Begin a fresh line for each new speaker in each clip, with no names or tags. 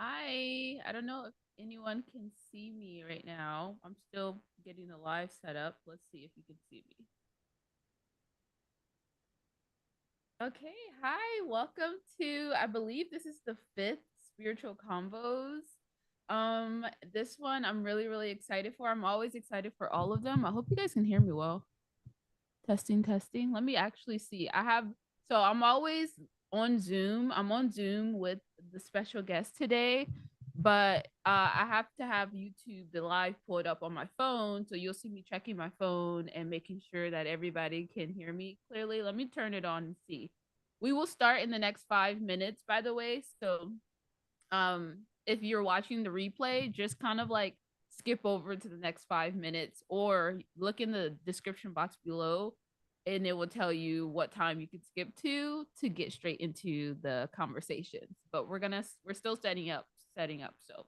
Hi. I don't know if anyone can see me right now. I'm still getting the live set up. Let's see if you can see me. Okay. Hi. Welcome to, I believe this is the fifth spiritual convos. This one I'm really excited for. I'm always excited for all of them. I hope you guys can hear me well. Testing, testing. Let me actually see. I'm always on Zoom. I'm on Zoom with the special guest today, but I have to have YouTube, the live pulled up on my phone. So you'll see me checking my phone and making sure that everybody can hear me clearly. Let me turn it on and see. We will start in the next 5 minutes, by the way. So if you're watching the replay, just kind of like skip over to the next 5 minutes or look in the description box below and it will tell you what time you can skip to get straight into the conversations. But we're still setting up. So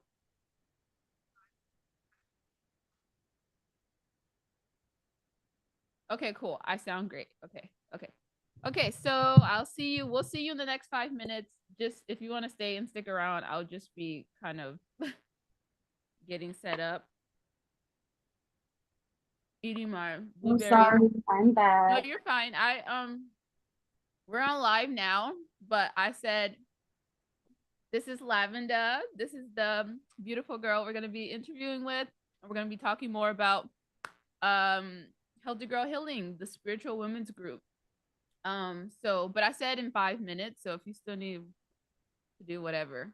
okay, cool. I sound great. Okay, so we'll see you in the next 5 minutes. Just if you want to stay and stick around, I'll just be kind of getting set up, eating my
I'm
blueberries.
sorry, I'm
No,
back.
you're fine. We're on live now, but I said this is Lavendah. This is the beautiful girl we're gonna be interviewing with, and we're gonna be talking more about um Healthy Girl Healing, the spiritual women's group. But I said in 5 minutes, so if you still need to do whatever,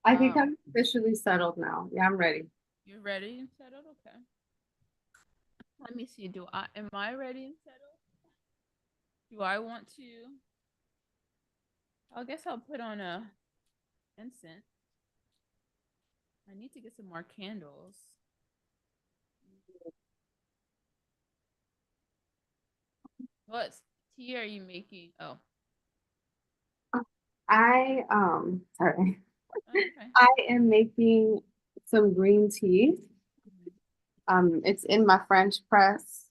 I think
um,
I'm officially settled now. Yeah, I'm ready.
you're ready and settled. Okay. Let me see. Do I am I ready and settled? Do I want to? I guess I'll put on a incense. I need to get some more candles. What tea are you making? Oh,
Sorry.
oh, you're fine.
I am making some green tea.
Mhm.
It's in my French press.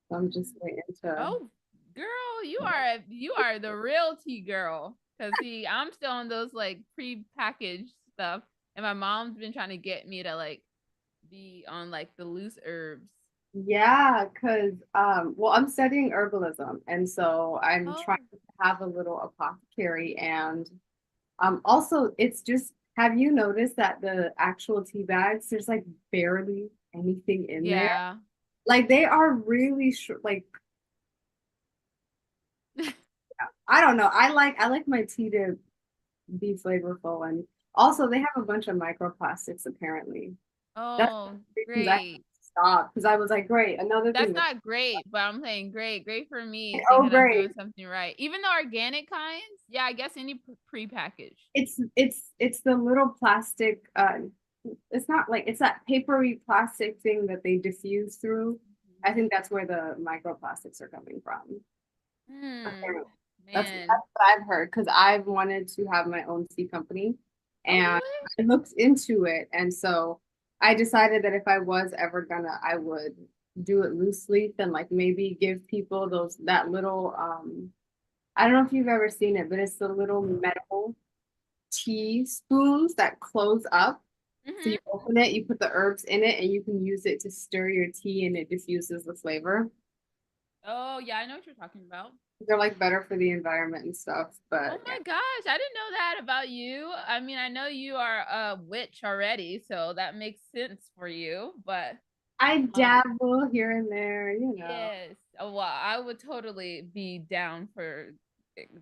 So I'm just waiting to.
Oh, girl, you are the real tea girl. Cause see, I'm still on those like pre-packaged stuff, and my mom's been trying to get me to like be on like the loose herbs.
Yeah, because well, I'm studying herbalism, and so I'm trying
Oh,
to have a little apothecary, and also it's just. Have you noticed that the actual tea bags, there's like barely anything in there?
yeah.
Like they are really short. Like I don't know. I like my tea to be flavorful, and also they have a bunch of microplastics apparently. That's one
Oh,
of the reasons I
great.
stopped because I was like, great, another thing.
That's not great, but I'm saying great, great for me
Oh,
thinking I'm
great.
doing something right. Even the organic kinds, yeah, I guess any pre-packaged.
It's the little plastic. It's not like it's that papery plastic thing that they diffuse through. I think that's where the microplastics are coming from.
Hmm,
Apparently. That's
man.
what I've heard because I've wanted to have my own tea company
Oh,
and
really?
I looked into it. And so I decided that if I was ever gonna, I would do it loose leaf and like maybe give people those that little I don't know if you've ever seen it, but it's the little metal teaspoons that close up. So you
Mm-hmm.
open it, you put the herbs in it, and you can use it to stir your tea and it diffuses the flavor.
Oh, yeah, I know what you're talking about.
They're like better for the environment and stuff.
Oh
But yeah.
my gosh, I didn't know that about you. I mean, I know you are a witch already, so that makes sense for you, but
I
um
dabble here and there.
yes. Oh, well, I would totally be down for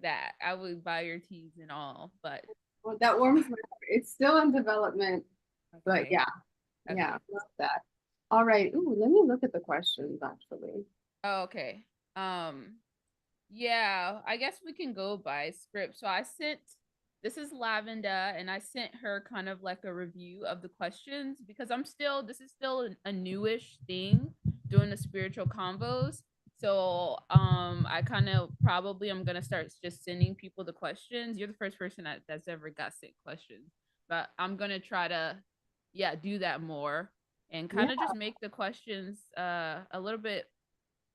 that. I would buy your teas and all, but
Well, that warms my heart. It's still in development, but
okay.
yeah, yeah,
Okay.
love that. All right. Ooh, let me look at the questions actually.
Oh, okay. Um Yeah, I guess we can go by script. So I sent this is Lavendah and I sent her kind of like a review of the questions because this is still a newish thing doing the spiritual convos. So I kind of probably I'm gonna start just sending people the questions. You're the first person that's ever got sent questions. But I'm gonna try to do that more and
Yeah.
kind of just make the questions a little bit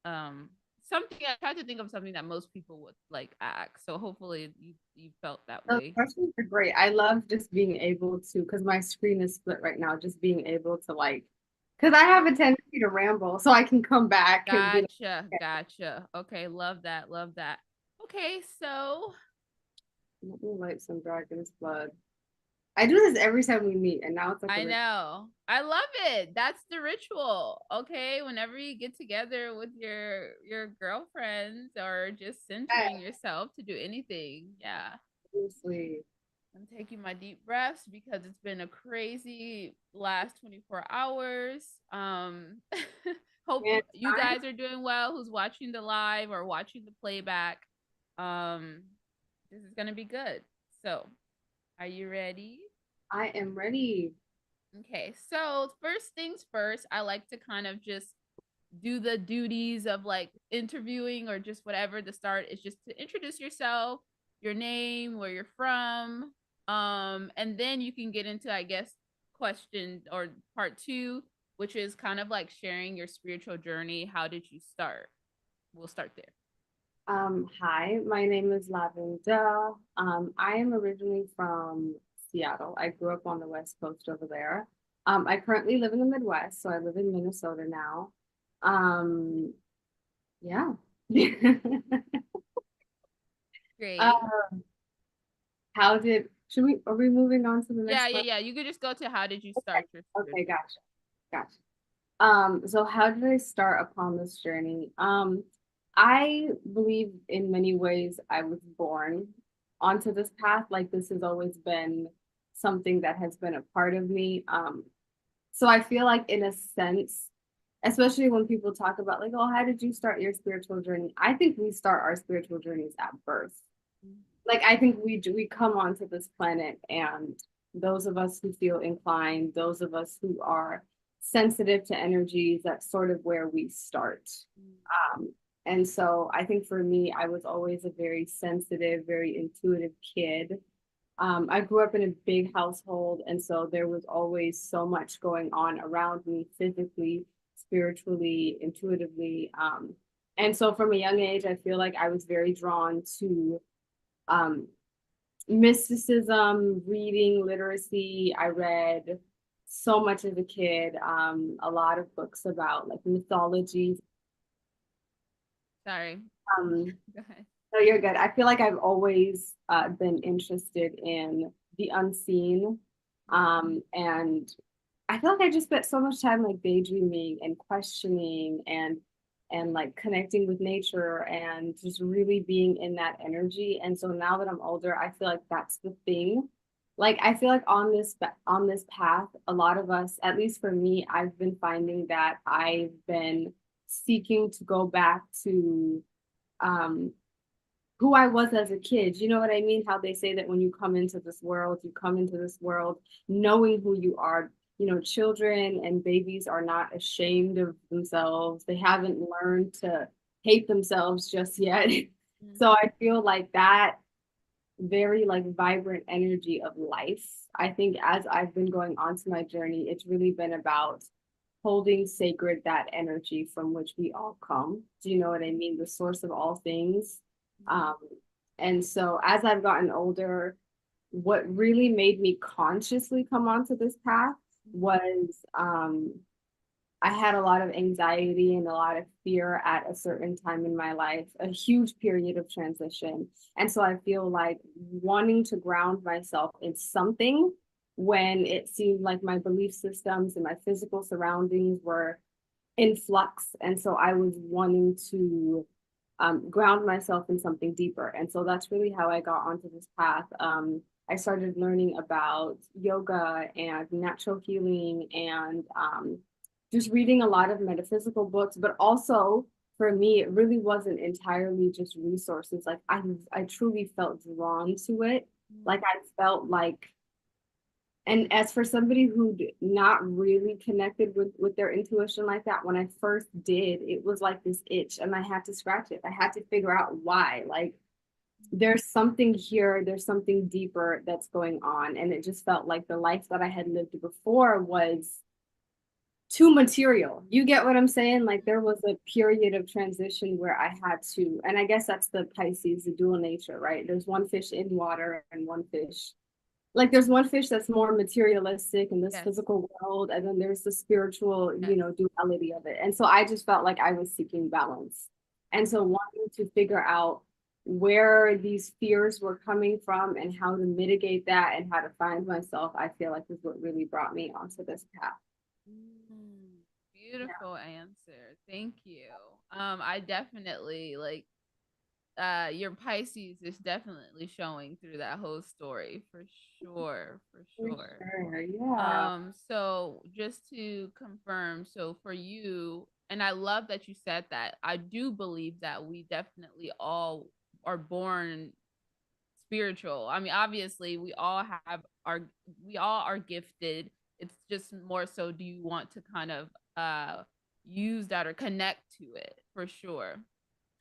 um something I tried to think of something that most people would like ask. So hopefully you felt that
Those
way.
questions are great. I love just being able to, because my screen is split right now, just being able to like, because I have a tendency to ramble, so I can come back and be like,
Gotcha, gotcha. Okay, love that, love that. Okay, so
let me light some dragon's blood. I do this every time we meet, and now it's like a
I know. I love it. That's the ritual. Okay, whenever you get together with your girlfriends or just centering yourself to do anything. Yeah.
obviously.
I'm taking my deep breaths because it's been a crazy last 24 hours. Hope
And
you guys are doing well who's watching the live or watching the playback. Um this is going to be good. So, are you ready?
I am ready.
Okay, so first things first, I like to kind of just do the duties of like interviewing or just whatever. The start is just to introduce yourself, your name, where you're from, and then you can get into, I guess, question or part two, which is kind of like sharing your spiritual journey. How did you start? We'll start there.
Hi, my name is Lavendah. I am originally from Seattle. I grew up on the West Coast over there. I currently live in the Midwest, so I live in Minnesota now. Um, yeah. Uh,
Great.
are we moving on to the
Yeah,
next
yeah,
question?
yeah. You could just go to how did you
Okay,
start your
okay,
spiritual.
gotcha, gotcha. So how did I start upon this journey? I believe in many ways I was born onto this path. Like this has always been something that has been a part of me. So I feel like in a sense, especially when people talk about like, oh, how did you start your spiritual journey? I think we start our spiritual journeys at birth. Like I think we come onto this planet, and those of us who feel inclined, those of us who are sensitive to energies, that's sort of where we start. And so I think for me, I was always a very sensitive, very intuitive kid. I grew up in a big household, and so there was always so much going on around me physically, spiritually, intuitively. And so from a young age, I feel like I was very drawn to um, mysticism, reading, literacy. I read so much as a kid, a lot of books about like mythology.
Sorry.
Um,
Go ahead.
no, you're good. I feel like I've always been interested in the unseen. And I feel like I just spent so much time like daydreaming and questioning and like connecting with nature and just really being in that energy. And so now that I'm older, I feel like that's the thing. Like I feel like on this path, a lot of us, at least for me, I've been finding that I've been seeking to go back to um who I was as a kid. You know what I mean? How they say that when you come into this world, you come into this world knowing who you are. You know, children and babies are not ashamed of themselves. They haven't learned to hate themselves just yet. So I feel like that very like vibrant energy of life. I think as I've been going on to my journey, it's really been about holding sacred that energy from which we all come. Do you know what I mean? The source of all things. Um, and so as I've gotten older, what really made me consciously come onto this path was I had a lot of anxiety and a lot of fear at a certain time in my life, a huge period of transition. And so I feel like wanting to ground myself in something when it seemed like my belief systems and my physical surroundings were in flux. And so I was wanting to ground myself in something deeper. And so that's really how I got onto this path. I started learning about yoga and natural healing and just reading a lot of metaphysical books, but also for me, it really wasn't entirely just resources. Like I truly felt drawn to it. Like I felt like, and as for somebody who not really connected with their intuition like that, when I first did, it was like this itch, and I had to scratch it. I had to figure out why. Like there's something here, there's something deeper that's going on, and it just felt like the life that I had lived before was too material. You get what I'm saying? Like there was a period of transition where I had to, and I guess that's the Pisces, the dual nature, right? There's one fish in water and one fish. Like there's one fish that's more materialistic in this
Yes,
physical world, and then there's the spiritual,
yes.
duality of it. And so I just felt like I was seeking balance. And so
Mm.
wanting to figure out where these fears were coming from and how to mitigate that and how to find myself, I feel like is what really brought me onto this path.
Mm, beautiful answer. Thank you. I definitely like your Pisces is definitely showing through that whole story for sure, for
For
sure.
sure. Yeah.
So just to confirm, so for you, and I love that you said that. I do believe that we definitely all are born spiritual. I mean, obviously, we all are gifted. It's just more so, do you want to kind of use that or connect to it for sure?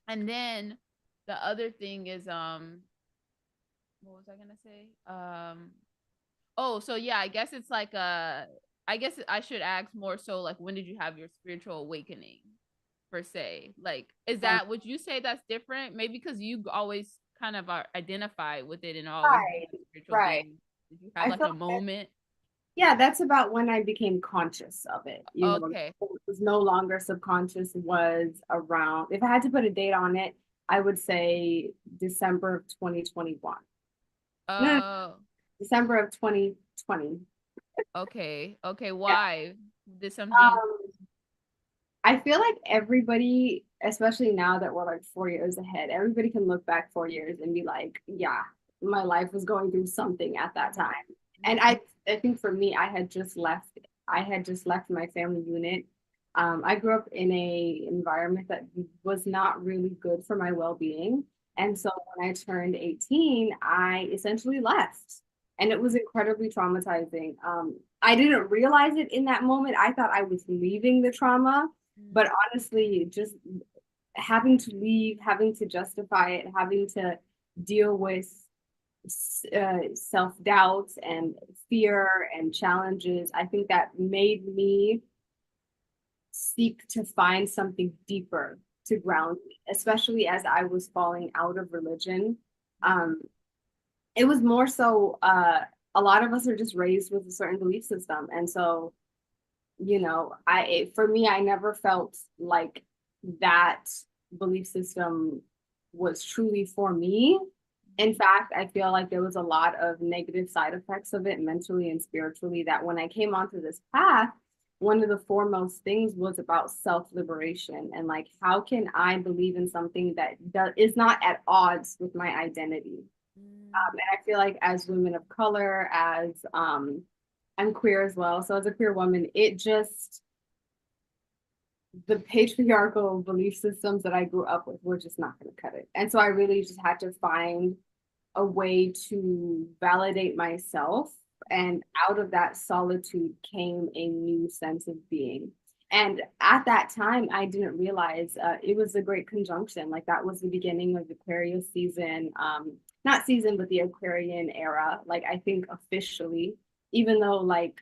And then the other thing is what was I gonna say? Oh, so yeah, I guess it's like I guess I should ask more so like when did you have your spiritual awakening per se? Like is
Um,
that would you say that's different? Maybe because you always kind of are identified with it and always been
right.
a spiritual
Right.
being. Did you have
I
like
feel
a
like
moment?
yeah, that's about when I became conscious of it.
Okay.
It was no longer subconscious, was around, if I had to put a date on it, I would say December of 2021. No, no,
Oh,
December of 2020.
okay. Okay.
Yeah.
Why? Did something
I feel like everybody, especially now that we're like 4 years ahead, everybody can look back 4 years and be like, yeah, my life was going through something at that time. And I think for me, I had just left my family unit. I grew up in a environment that was not really good for my well-being. And so when I turned 18, I essentially left. And it was incredibly traumatizing. I didn't realize it in that moment. I thought I was leaving the trauma, but honestly, just having to leave, having to justify it, having to deal with self doubts and fear and challenges, I think that made me seek to find something deeper to ground me, especially as I was falling out of religion. Um, it was more so a lot of us are just raised with a certain belief system. And so for me, I never felt like that belief system was truly for me. In fact, I feel like there was a lot of negative side effects of it mentally and spiritually that when I came onto this path, one of the foremost things was about self-liberation and like how can I believe in something that is not at odds with my identity. And I feel like as women of color, as I'm queer as well. So as a queer woman, it just the patriarchal belief systems that I grew up with were just not going to cut it. And so I really just had to find a way to validate myself. And out of that solitude came a new sense of being. And at that time, I didn't realize it was a great conjunction. Like that was the beginning of Aquarius season, not season, but the Aquarian era. Like I think officially, even though like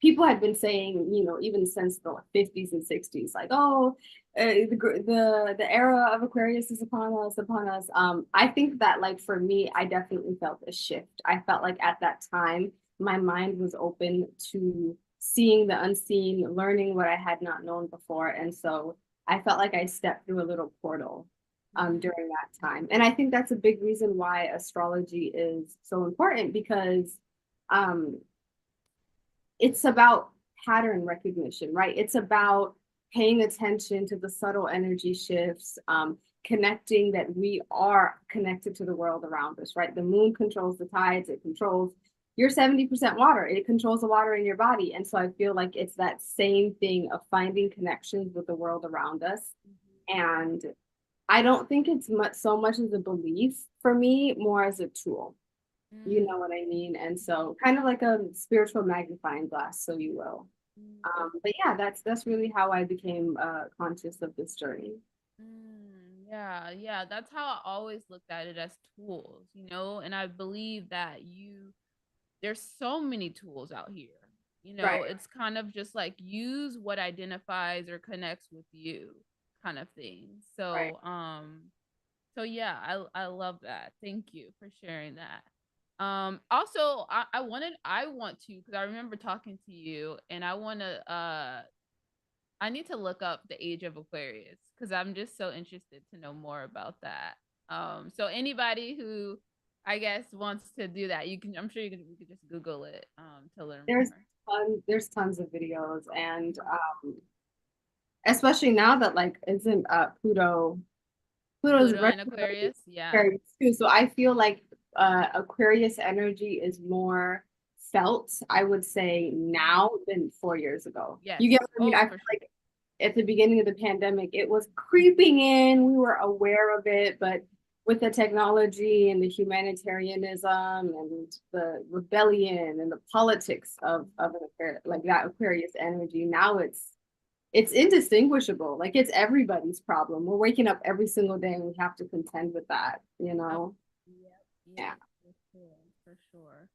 people had been saying, even since the 50s and 60s, like, oh, the era of Aquarius is upon us, upon us. I think that like for me, I definitely felt a shift. I felt like at that time, my mind was open to seeing the unseen, learning what I had not known before. And so I felt like I stepped through a little portal during that time. And I think that's a big reason why astrology is so important because um, it's about pattern recognition, right? It's about paying attention to the subtle energy shifts, connecting that we are connected to the world around us, right? The moon controls the tides, it controls you're 70% water, it controls the water in your body. And so I feel like it's that same thing of finding connections with the world around us. And I don't think it's so much as a belief for me, more as a tool. You know what I mean? And so kind of like a spiritual magnifying glass, so you will.
Okay.
But yeah, that's really how I became conscious of this journey.
Yeah, yeah, that's how I always looked at it as tools, and I believe that there's so many tools out here. You
Right.
know, it's kind of just like use what identifies or connects with you kind of thing.
Right.
So yeah, I love that. Thank you for sharing that. Also I want to, because I remember talking to you and I need to look up the age of Aquarius because I'm just so interested to know more about that. So anybody who I guess wants to do that, I'm sure you could just Google it to learn
There's
more.
there's tons of videos, and especially now that like isn't Pluto's
Pluto and
retrograde
Aquarius, yeah.
Aquarius too. So I feel like Aquarius energy is more felt, I would say, now than 4 years ago.
Yes.
You get what I mean?
Oh,
I
for
feel
sure.
like at the beginning of the pandemic, it was creeping in. We were aware of it, but with the technology and the humanitarianism and the rebellion and the politics of an like that Aquarius energy, now it's indistinguishable. Like it's everybody's problem. We're waking up every single day and we have to contend with that, you
Oh,
know?
yep,
Yeah.
yep, for sure, for sure.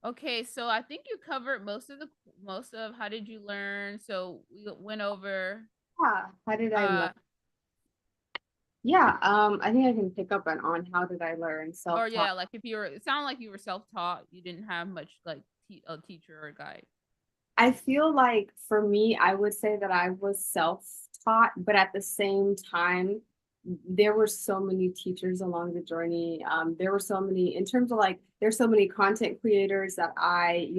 Okay, so I think you covered most of how did you learn. So we went over
Yeah. How did I learn?
uh
Yeah, I think I can pick up on how did I learn
or
self-taught.
yeah, like if you were it sounded like you were self-taught, you didn't have much like a teacher or a guide.
I feel like for me, I would say that I was self-taught, but at the same time, there were so many teachers along the journey. There were so many, in terms of like, there's so many content creators that I,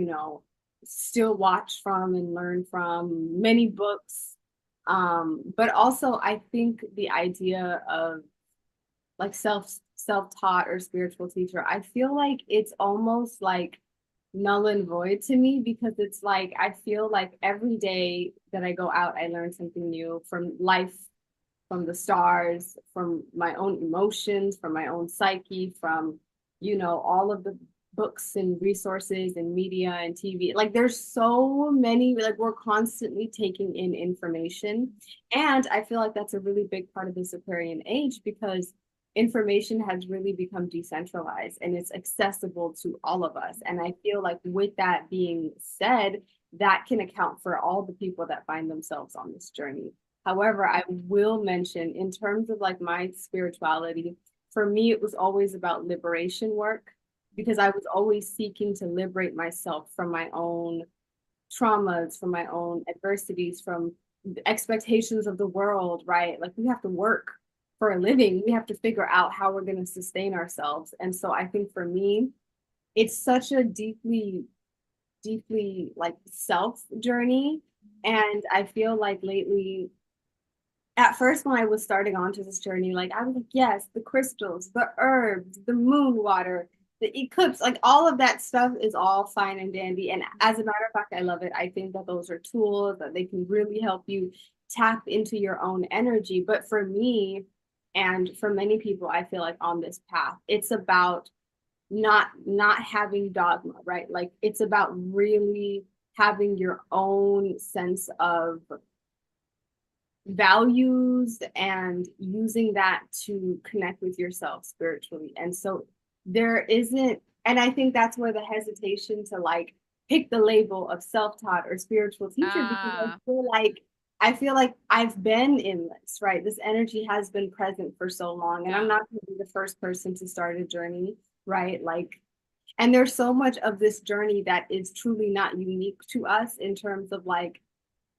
still watch from and learn from, many books. But also I think the idea of like self-taught or spiritual teacher, I feel like it's almost like null and void to me because it's like I feel like every day that I go out I learn something new from life, from the stars, from my own emotions, from my own psyche, from all of the books and resources and media and TV. Like there's so many, like we're constantly taking in information. And I feel like that's a really big part of this Aquarian age because information has really become decentralized and it's accessible to all of us. And I feel like with that being said, that can account for all the people that find themselves on this journey. However, I will mention in terms of like my spirituality, for me, it was always about liberation work because I was always seeking to liberate myself from my own traumas, from my own adversities, from the expectations of the world, right? Like we have to work for a living. We have to figure out how we're going to sustain ourselves. And so I think for me, it's such a deeply like self journey. And I feel like lately, at first when I was starting onto this journey, like I was like, yes, the crystals, the herbs, the moon water, the eclipse, like all of that stuff is all fine and dandy. And as a matter of fact, I love it. I think that those are tools that they can really help you tap into your own energy. But for me, and for many people, I feel like on this path, it's about not having dogma, right? Like it's about really having your own sense of values and using that to connect with yourself spiritually. And so there isn't, and I think that's where the hesitation to like pick the label of self-taught or spiritual teacher, because
Ah,
I feel like I've been in this, right? This energy has been present for so long, and I'm
yeah.
not going to be the first person to start a journey, right? Like, and there's so much of this journey that is truly not unique to us in terms of like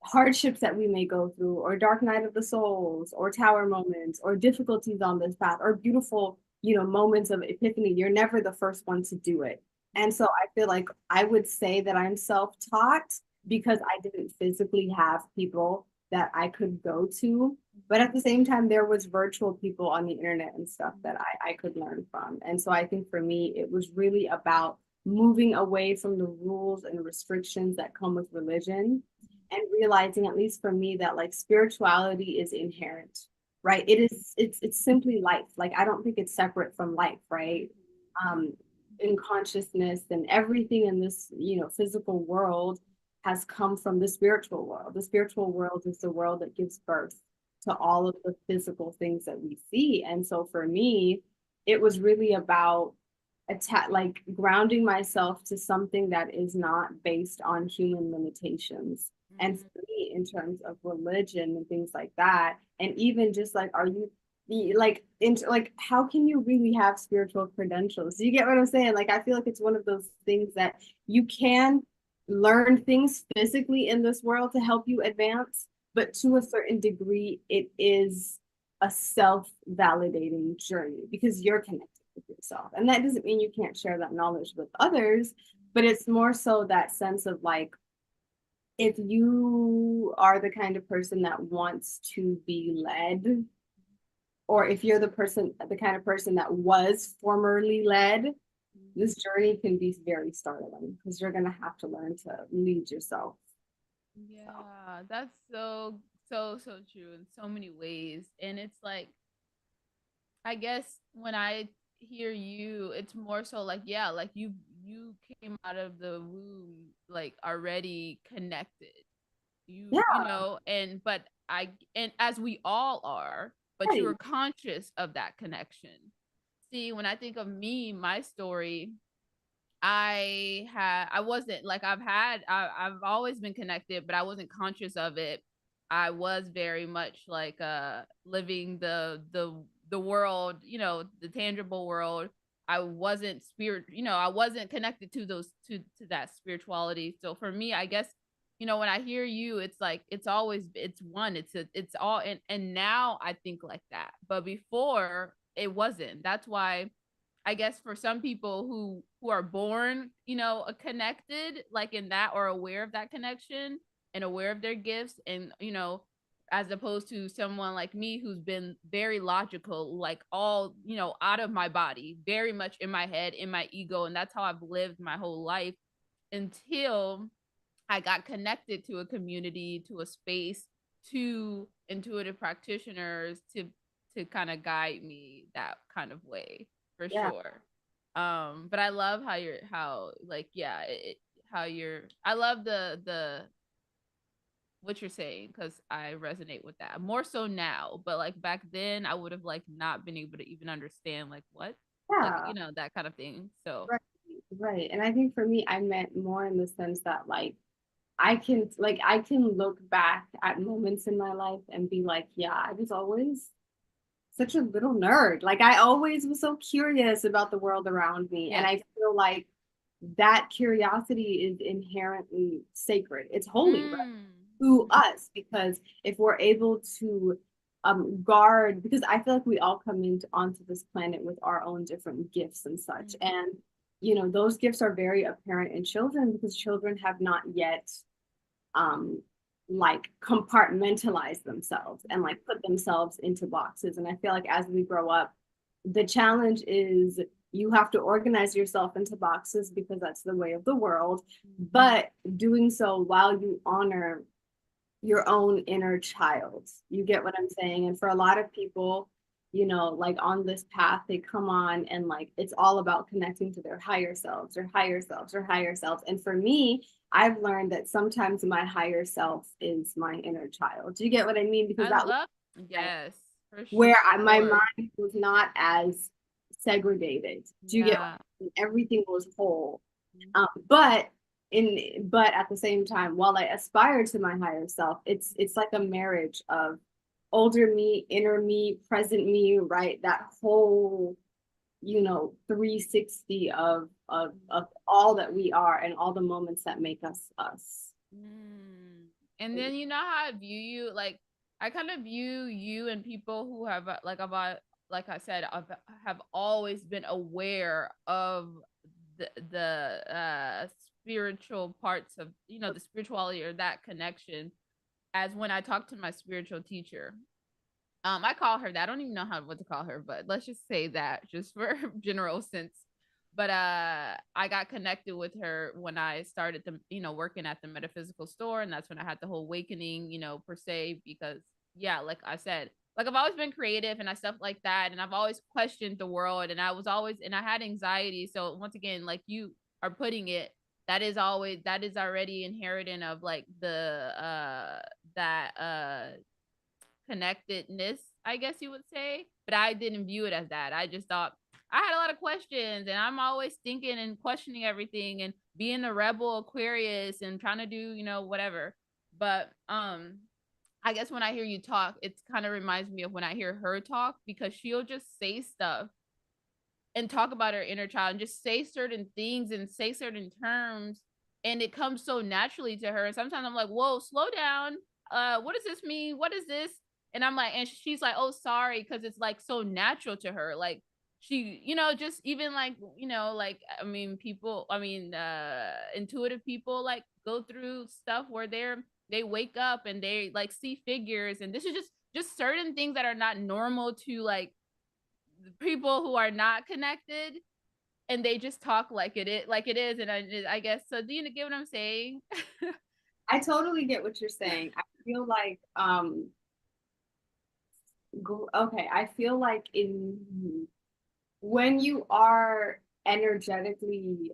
hardships that we may go through, or dark night of the souls, or tower moments, or difficulties on this path, or beautiful, moments of epiphany. You're never the first one to do it. And so I feel like I would say that I'm self-taught because I didn't physically have people that I could go to. But at the same time, there was virtual people on the internet and stuff that I could learn from. And so I think for me, it was really about moving away from the rules and restrictions that come with religion and realizing, at least for me, that like spirituality is inherent, right? It's simply life. Like I don't think it's separate from life, right? um in consciousness and everything in this physical world has come from the spiritual world. The spiritual world is the world that gives birth to all of the physical things that we see. And so for me, it was really about like grounding myself to something that is not based on human limitations. And
Mm.
for me, in terms of religion and things like that, and even just like, are you like into like how can you really have spiritual credentials? Do you get what I'm saying? Like I feel like it's one of those things that you can learn things physically in this world to help you advance, but to a certain degree, it is a self-validating journey because you're connected with yourself. And that doesn't mean you can't share that knowledge with others, but it's more so that sense of like, if you are the kind of person that wants to be led, or if you're the kind of person that was formerly led, this journey can be very startling because you're going to have to learn to lead yourself. So,
Yeah, that's so true in so many ways. And it's like, I guess when I hear you, it's more so like, yeah, like you came out of the womb like already connected.
yeah,
You know, and but I and as we all are, but you
right.
were conscious of that connection. See, when I think of me, my story, I wasn't like I've always been connected, but I wasn't conscious of it. I was very much like living the world, you know, the tangible world. I wasn't I wasn't connected to those to that spirituality. So for me, I guess, you know, when I hear you, it's like it's always it's one, it's all, and now I think like that. But before it wasn't. That's why I guess for some people who are born, you know, connected like in that, or aware of that connection and aware of their gifts, and you know, as opposed to someone like me who's been very logical, like all, you know, out of my body, very much in my head, in my ego, and that's how I've lived my whole life until I got connected to a community, to a space, to intuitive practitioners to kind of guide me that kind of way, for
Yeah,
sure. But I love how you're how like yeah, how you're I love the what you're saying, because I resonate with that more so now, but like back then I would have like not been able to even understand like what, like,
yeah,
you know, that kind of thing. So
right, right. And I think for me, I meant more in the sense that I can look back at moments in my life and be like, yeah, I was always such a little nerd. Like I always was so curious about the world around me. And
yes.
I feel like that curiosity is inherently sacred. It's holy, right,
Mm.
to us because if we're able to guard, because I feel like we all come into onto this planet with our own different gifts and such.
Mm.
And those gifts are very apparent in children because children have not yet um like compartmentalize themselves and like put themselves into boxes. And I feel like as we grow up, the challenge is you have to organize yourself into boxes because that's the way of the world, but doing so while you honor your own inner child. You get what I'm saying? And for a lot of people, like on this path, they come on and like it's all about connecting to their higher selves or higher selves or higher selves. And for me, I've learned that sometimes my higher self is my inner child. Do you get what I mean? Because
I
that was
love, yes, for
where my
sure.
mind was not as segregated. Do you get what
Yeah.
I mean? Everything was whole.
Mhm.
But at the same time, while I aspire to my higher self, it's like a marriage of older me, inner me, present me, right? That whole 360 of all that we are and all the moments that make us us.
Mm. And then you know how I view you, like I kind of view you and people who have like about, like I said, have always been aware of the spiritual parts of, you know, the spirituality or that connection, as when I talk to my spiritual teacher. I call her that. I don't even know what to call her, but let's just say that just for general sense. But I got connected with her when I started the, you know, working at the metaphysical store, and that's when I had the whole awakening, you know, per se, because yeah, like I said, like I've always been creative and I stuff like that, and I've always questioned the world, and I had anxiety. So once again, like you are putting it, that is already inherent of like the that connectedness, I guess you would say. But I didn't view it as that. I just thought I had a lot of questions, and I'm always thinking and questioning everything and being a rebel Aquarius and trying to do, whatever. But I guess when I hear you talk, it kind of reminds me of when I hear her talk, because she'll just say stuff and talk about her inner child and just say certain things and say certain terms, and it comes so naturally to her. And sometimes I'm like, whoa, slow down. What does this mean? What is this? And I'm like, and she's like, oh, sorry, because it's like so natural to her. Like she, just even like, like, I mean, people, intuitive people like go through stuff where they wake up and they like see figures, and this is just certain things that are not normal to like people who are not connected, and they just talk like it is. And I guess so. Do you get what I'm saying?
I totally get what you're saying. I feel like okay, I feel like in when you are energetically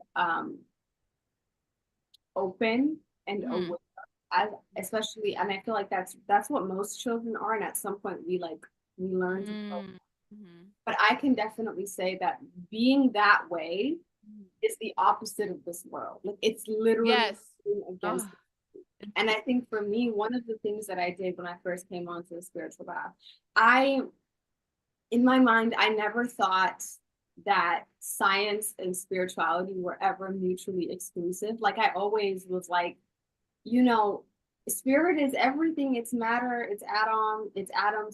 open and
Mm-hmm.
aware, especially, and I feel like that's what most children are, and at some point we learn to feel.
Mm-hmm.
But I can definitely say that being that way is the opposite of this world. Like it's literally
Yes.
against.
Oh.
And I think for me, one of the things that I did when I first came onto the spiritual path, I, in my mind, I never thought that science and spirituality were ever mutually exclusive. Like I always was like, you know, spirit is everything. It's matter, it's atoms,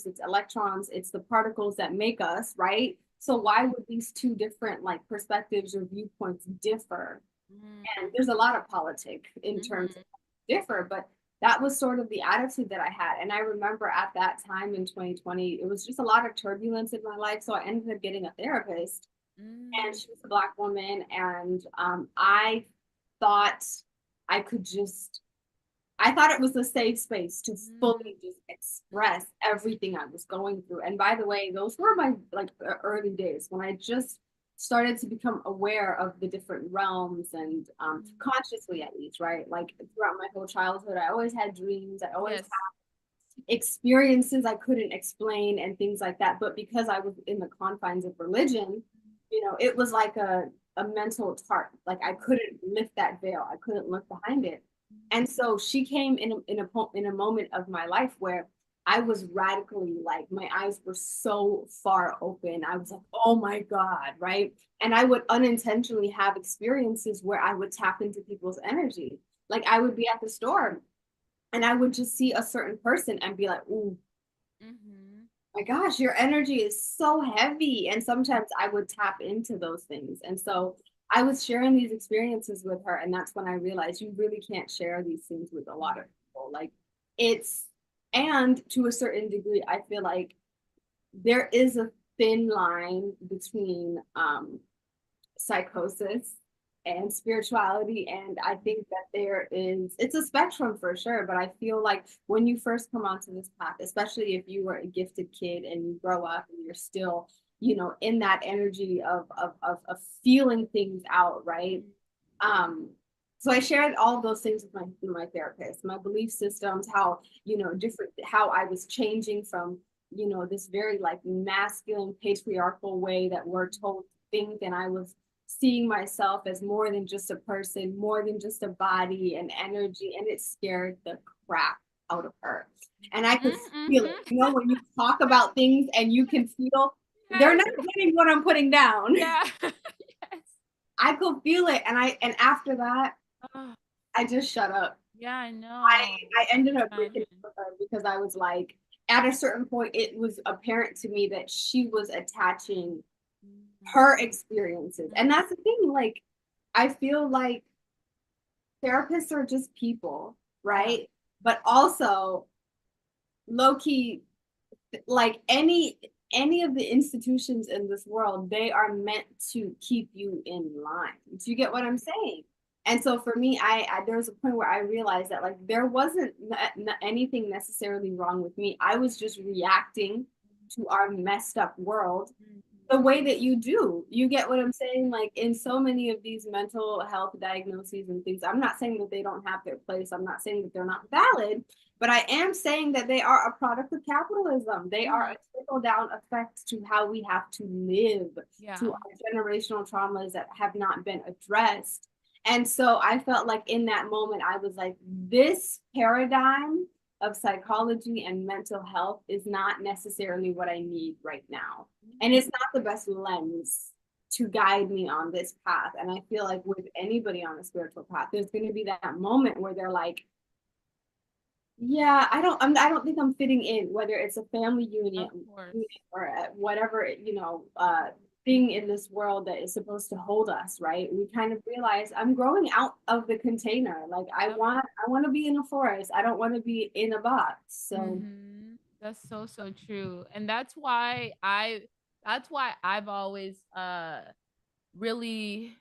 it's electrons, it's the particles that make us, right? So why would these two different like perspectives or viewpoints differ? And there's a lot of politics in terms
Mm-hmm.
of differ, but that was sort of the attitude that I had. And I remember at that time in 2020, it was just a lot of turbulence in my life. So I ended up getting a therapist, and
Mm-hmm.
she was a Black woman. And I thought I could just, I thought it was a safe space to fully just express everything I was going through. And by the way, those were my like early days when I just started to become aware of the different realms and consciously at least, right? Like throughout my whole childhood, I always had dreams. I always
Yes.
had experiences I couldn't explain and things like that. But because I was in the confines of religion, it was like a mental tarp. Like I couldn't lift that veil. I couldn't look behind it. And so she came in a moment of my life where I was radically like my eyes were so far open. I was like, oh my God, right? And I would unintentionally have experiences where I would tap into people's energy. Like I would be at the store and I would just see a certain person and be like, ooh,
Mm-hmm.
my gosh, your energy is so heavy. And sometimes I would tap into those things. And so I was sharing these experiences with her. And that's when I realized you really can't share these things with a lot of people. Like it's, and to a certain degree, I feel like there is a thin line between psychosis and spirituality. And I think that it's a spectrum for sure. But I feel like when you first come onto this path, especially if you were a gifted kid and you grow up and you're still, in that energy of feeling things out, right? So I shared all of those things with my therapist, my belief systems, how, different, how I was changing from, this very like masculine patriarchal way that we're told to think. And I was seeing myself as more than just a person, more than just a body and energy. And it scared the crap out of her. And I could feel it,
Mm-hmm.
when you talk about things and you can feel they're
Yes.
not getting what I'm putting down.
Yeah. Yes.
I could feel it. And after that,
Oh,
I just shut up.
yeah, I
I
know.
I
I
ended
can
up breaking
imagine.
up with her because I was like, at a certain point, it was apparent to me that she was attaching her experiences. And that's the thing, like, I feel like therapists are just people,
Yeah.
right? But also low key, like any of the institutions in this world, they are meant to keep you in line. Do you get what I'm saying? And so for me, there was a point where I realized that like there wasn't anything necessarily wrong with me. I was just reacting to our messed up world the way that you do. You get what I'm saying? Like in so many of these mental health diagnoses and things, I'm not saying that they don't have their place. I'm not saying that they're not valid, but I am saying that they are a product of capitalism. They are a trickle down effect to how we have to live,
Yeah.
to our generational traumas that have not been addressed. And so I felt like in that moment, I was like, this paradigm of psychology and mental health is not necessarily what I need right now. And it's not the best lens to guide me on this path. And I feel like with anybody on a spiritual path, there's going to be that moment where they're like, yeah, I don't think I'm fitting in, whether it's a family
Of
union
course.
or whatever, thing in this world that is supposed to hold us, right? We kind of realize I'm growing out of the container. Like
Yep.
I want to be in a forest. I don't want to be in a box. So
That's so so true. And that's why I've always really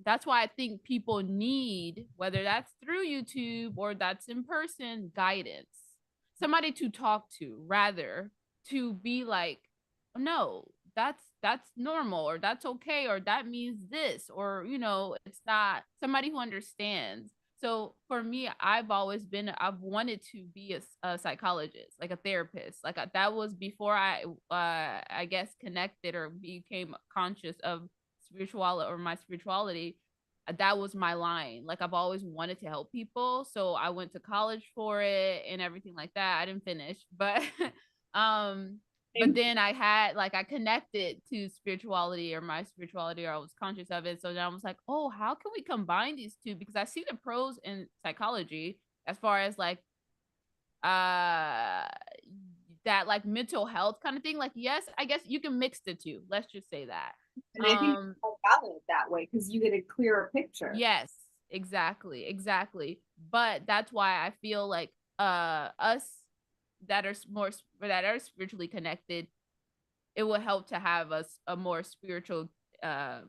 that's why I think people need, whether that's through YouTube or that's in person, guidance. Somebody to talk to, rather to be like, no, that's normal, or that's okay, or that means this, or it's not, somebody who understands. So for me, I've wanted to be a psychologist, like a therapist. Like that was before I guess connected or became conscious of spirituality or my spirituality. That was my line. Like I've always wanted to help people, so I went to college for it and everything like that. I didn't finish, but um but then I connected to spirituality or my spirituality, or I was conscious of it. So then I was like, oh, how can we combine these two? Because I see the pros in psychology as far as like uh that like mental health kind of thing. Like, yes, I guess you can mix the two. Let's just say that.
and I think it's more valid that way because you get a clearer picture.
Yes, exactly. But that's why I feel like us that are more that are spiritually connected, it will help to have us a more spiritual what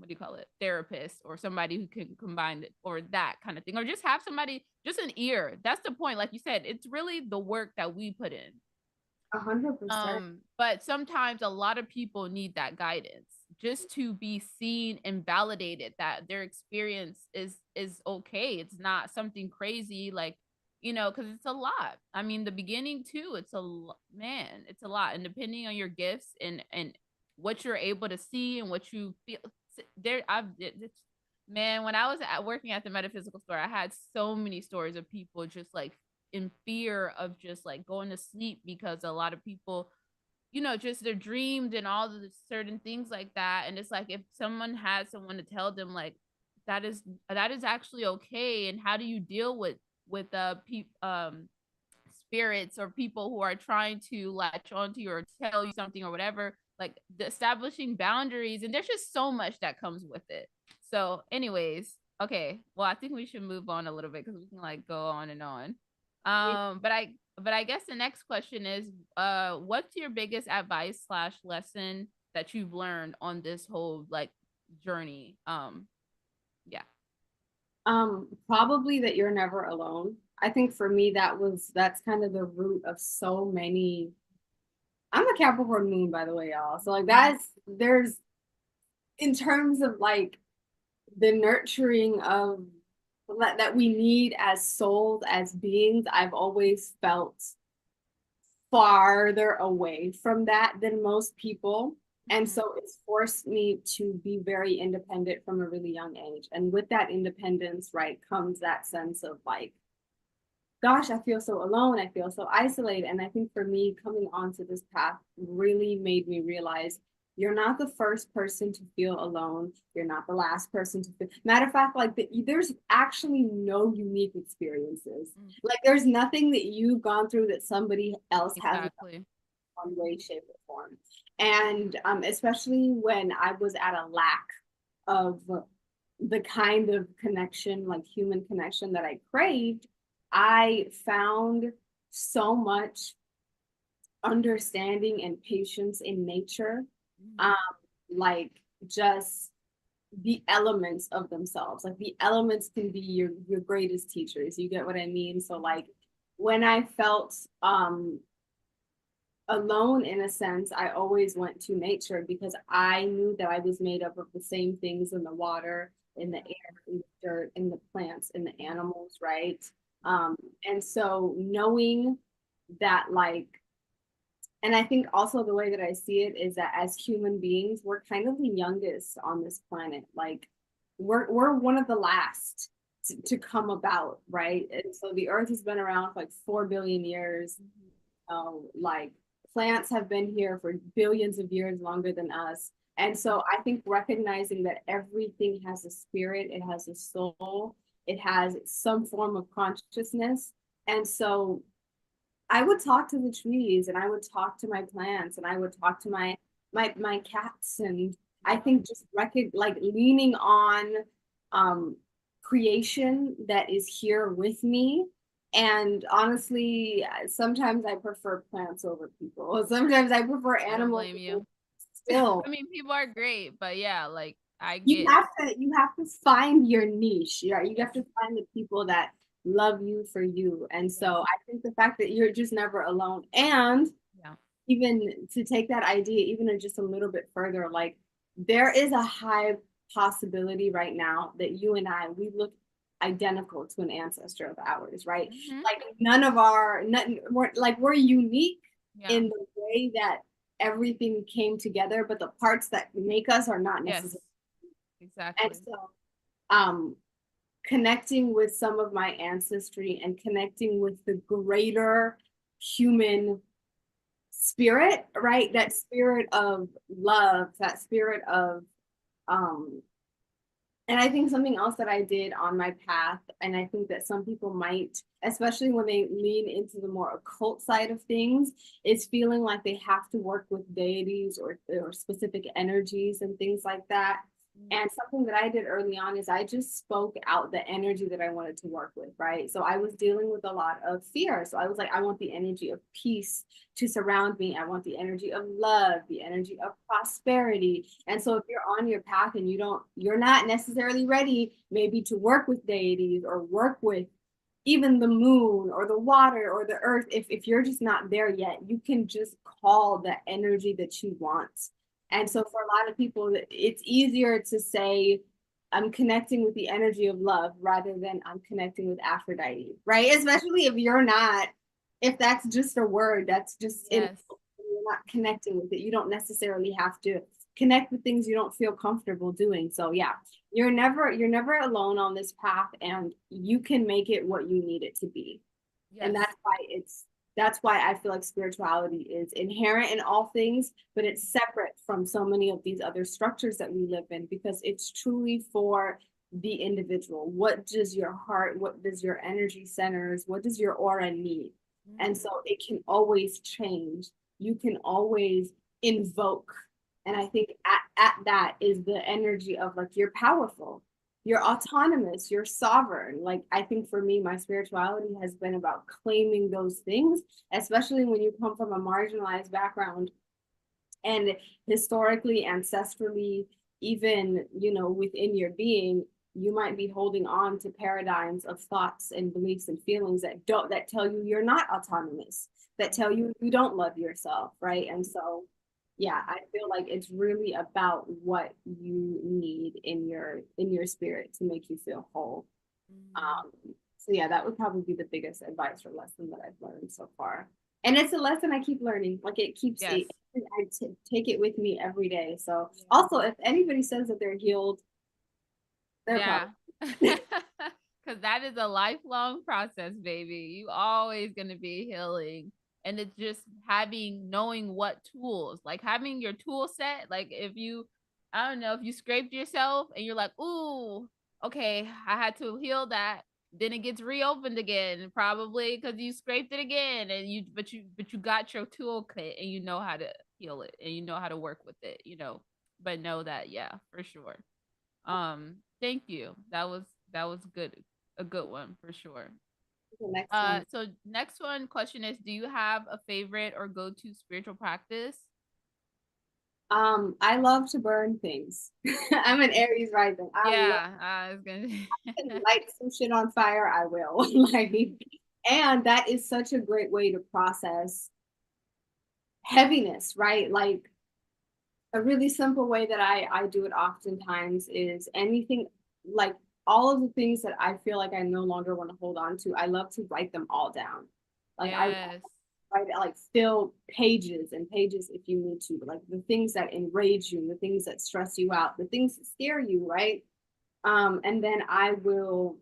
do you call it, therapist, or somebody who can combine it, or that kind of thing, or just have somebody, just an ear. That's the point. Like you said, it's really the work that we put in.
100%.
But sometimes a lot of people need that guidance just to be seen and validated that their experience is okay. It's not something crazy, like, because it's a lot. I mean, the beginning too, man, it's a lot. And depending on your gifts and what you're able to see and what you feel there, man, when I was working at the metaphysical store, I had so many stories of people just like in fear of just like going to sleep, because a lot of people, just their dreams and all the certain things like that. And it's like, if someone had someone to tell them like that is actually okay, and how do you deal with spirits or people who are trying to latch onto you or tell you something or whatever, like establishing boundaries, and there's just so much that comes with it. So anyways, okay, well, I think we should move on a little bit because we can like go on and on. But I guess the next question is, what's your biggest advice slash lesson that you've learned on this whole like journey? Yeah.
Probably that you're never alone. I think for me that's kind of the root of so many. I'm a Capricorn Moon, by the way, y'all. So like there's in terms of like the nurturing of that we need as souls, as beings, I've always felt farther away from that than most people. And
Mhm.
so it's forced me to be very independent from a really young age. And with that independence, right, comes that sense of like, gosh, I feel so alone. I feel so isolated. And I think for me, coming onto this path really made me realize you're not the first person to feel alone. You're not the last person to feel. Matter of fact, there's actually no unique experiences.
Mm.
Like there's nothing that you've gone through that somebody else hasn't
Exactly.
one way, shape, or form. And especially when I was at a lack of the kind of connection, like human connection that I craved, I found so much understanding and patience in nature, um,
Mhm.
like just the elements of themselves. Like the elements can be your greatest teachers. You get what I mean? So like when I felt alone in a sense, I always went to nature because I knew that I was made up of the same things in the water, in the air, in the dirt, in the plants, in the animals, right? Um, and so knowing that, like, and I think also the way that I see it is that as human beings, we're kind of the youngest on this planet. Like, we're one of the last to come about, right? And so the Earth has been around for like 4 billion years. Like plants have been here for billions of years longer than us. And so I think recognizing that everything has a spirit, it has a soul, it has some form of consciousness. And so I would talk to the trees and I would talk to my plants and I would talk to my cats. And I think just like leaning on um creation that is here with me. And honestly, sometimes I prefer plants over people. Sometimes I prefer
I don't
animals
blame you.
still.
I mean, people are great, but yeah, like I
You
get.
have to find your niche. Yeah, you
Yes.
have to find the people that love you for you. And
Yes.
so I think the fact that you're just never alone, and
Yeah.
even to take that idea even just a little bit further, like there is a high possibility right now that you and I, we look identical to an ancestor of ours, right?
Hmm.
Like we're unique
Yeah.
in the way that everything came together, but the parts that make us are not necessarily.
Yes.
And
Exactly.
so um connecting with some of my ancestry and connecting with the greater human spirit, right? That spirit of love, that spirit of um and I think something else that I did on my path, and I think that some people might, especially when they lean into the more occult side of things, is feeling like they have to work with deities or specific energies and things like that.
Mm.
And something that I did early on is I just spoke out the energy that I wanted to work with, right? So I was dealing with a lot of fear. So I was like, I want the energy of peace to surround me. I want the energy of love, the energy of prosperity. And so if you're on your path and you're not necessarily ready maybe to work with deities or work with even the moon or the water or the earth, if you're just not there yet, you can just call the energy that you want. And so for a lot of people, it's easier to say, I'm connecting with the energy of love rather than I'm connecting with Aphrodite, right? Especially if that's just a word, that's just in,
Yes.
you're not connecting with it. You don't necessarily have to connect with things you don't feel comfortable doing. So yeah, you're never alone on this path, and you can make it what you need it to be. And
Yes.
that's why I feel like spirituality is inherent in all things, but it's separate from so many of these other structures that we live in, because it's truly for the individual. What does your heart, what does your energy centers, what does your aura need? And
Mm.
so it can always change. You can always invoke. And I think at that is the energy of like you're powerful, you're autonomous, you're sovereign. Like I think for me, my spirituality has been about claiming those things, especially when you come from a marginalized background and historically, ancestrally, even, within your being, you might be holding on to paradigms of thoughts and beliefs and feelings that tell you you're not autonomous, that tell you you don't love yourself, right? And so yeah, I feel like it's really about what you need in your spirit to make you feel whole.
Mm.
um so yeah, that would probably be the biggest advice or lesson that I've learned so far. And it's a lesson I keep learning. Like it keeps
Yes.
it, take it with me every day. So
Yeah.
also, if anybody says that they're healed, they're
Yeah.
probably.
Because that is a lifelong process, baby. You always going to be healing. And it's just knowing what tools, like having your tool set. Like if you, I don't know, if you scraped yourself and you're like, ooh, okay, I had to heal that. Then it gets reopened again, probably because you scraped it again, and but you got your toolkit and you know how to heal it and you know how to work with it, But know that, yeah, for sure. Thank you. That was good. A good one for sure.
The next one.
So next one question is, do you have a favorite or go-to spiritual practice?
I love to burn things. I'm an Aries rising. I love
Yeah, I was gonna.
to light some shit on fire. I will. Like, and that is such a great way to process heaviness, right? Like a really simple way that I do it oftentimes is anything, like all of the things that I feel like I no longer want to hold on to, I love to write them all down. Like I
Yes.
write, like fill pages and pages if you need to, like the things that enrage you, the things that stress you out, the things that scare you, right? And then I'll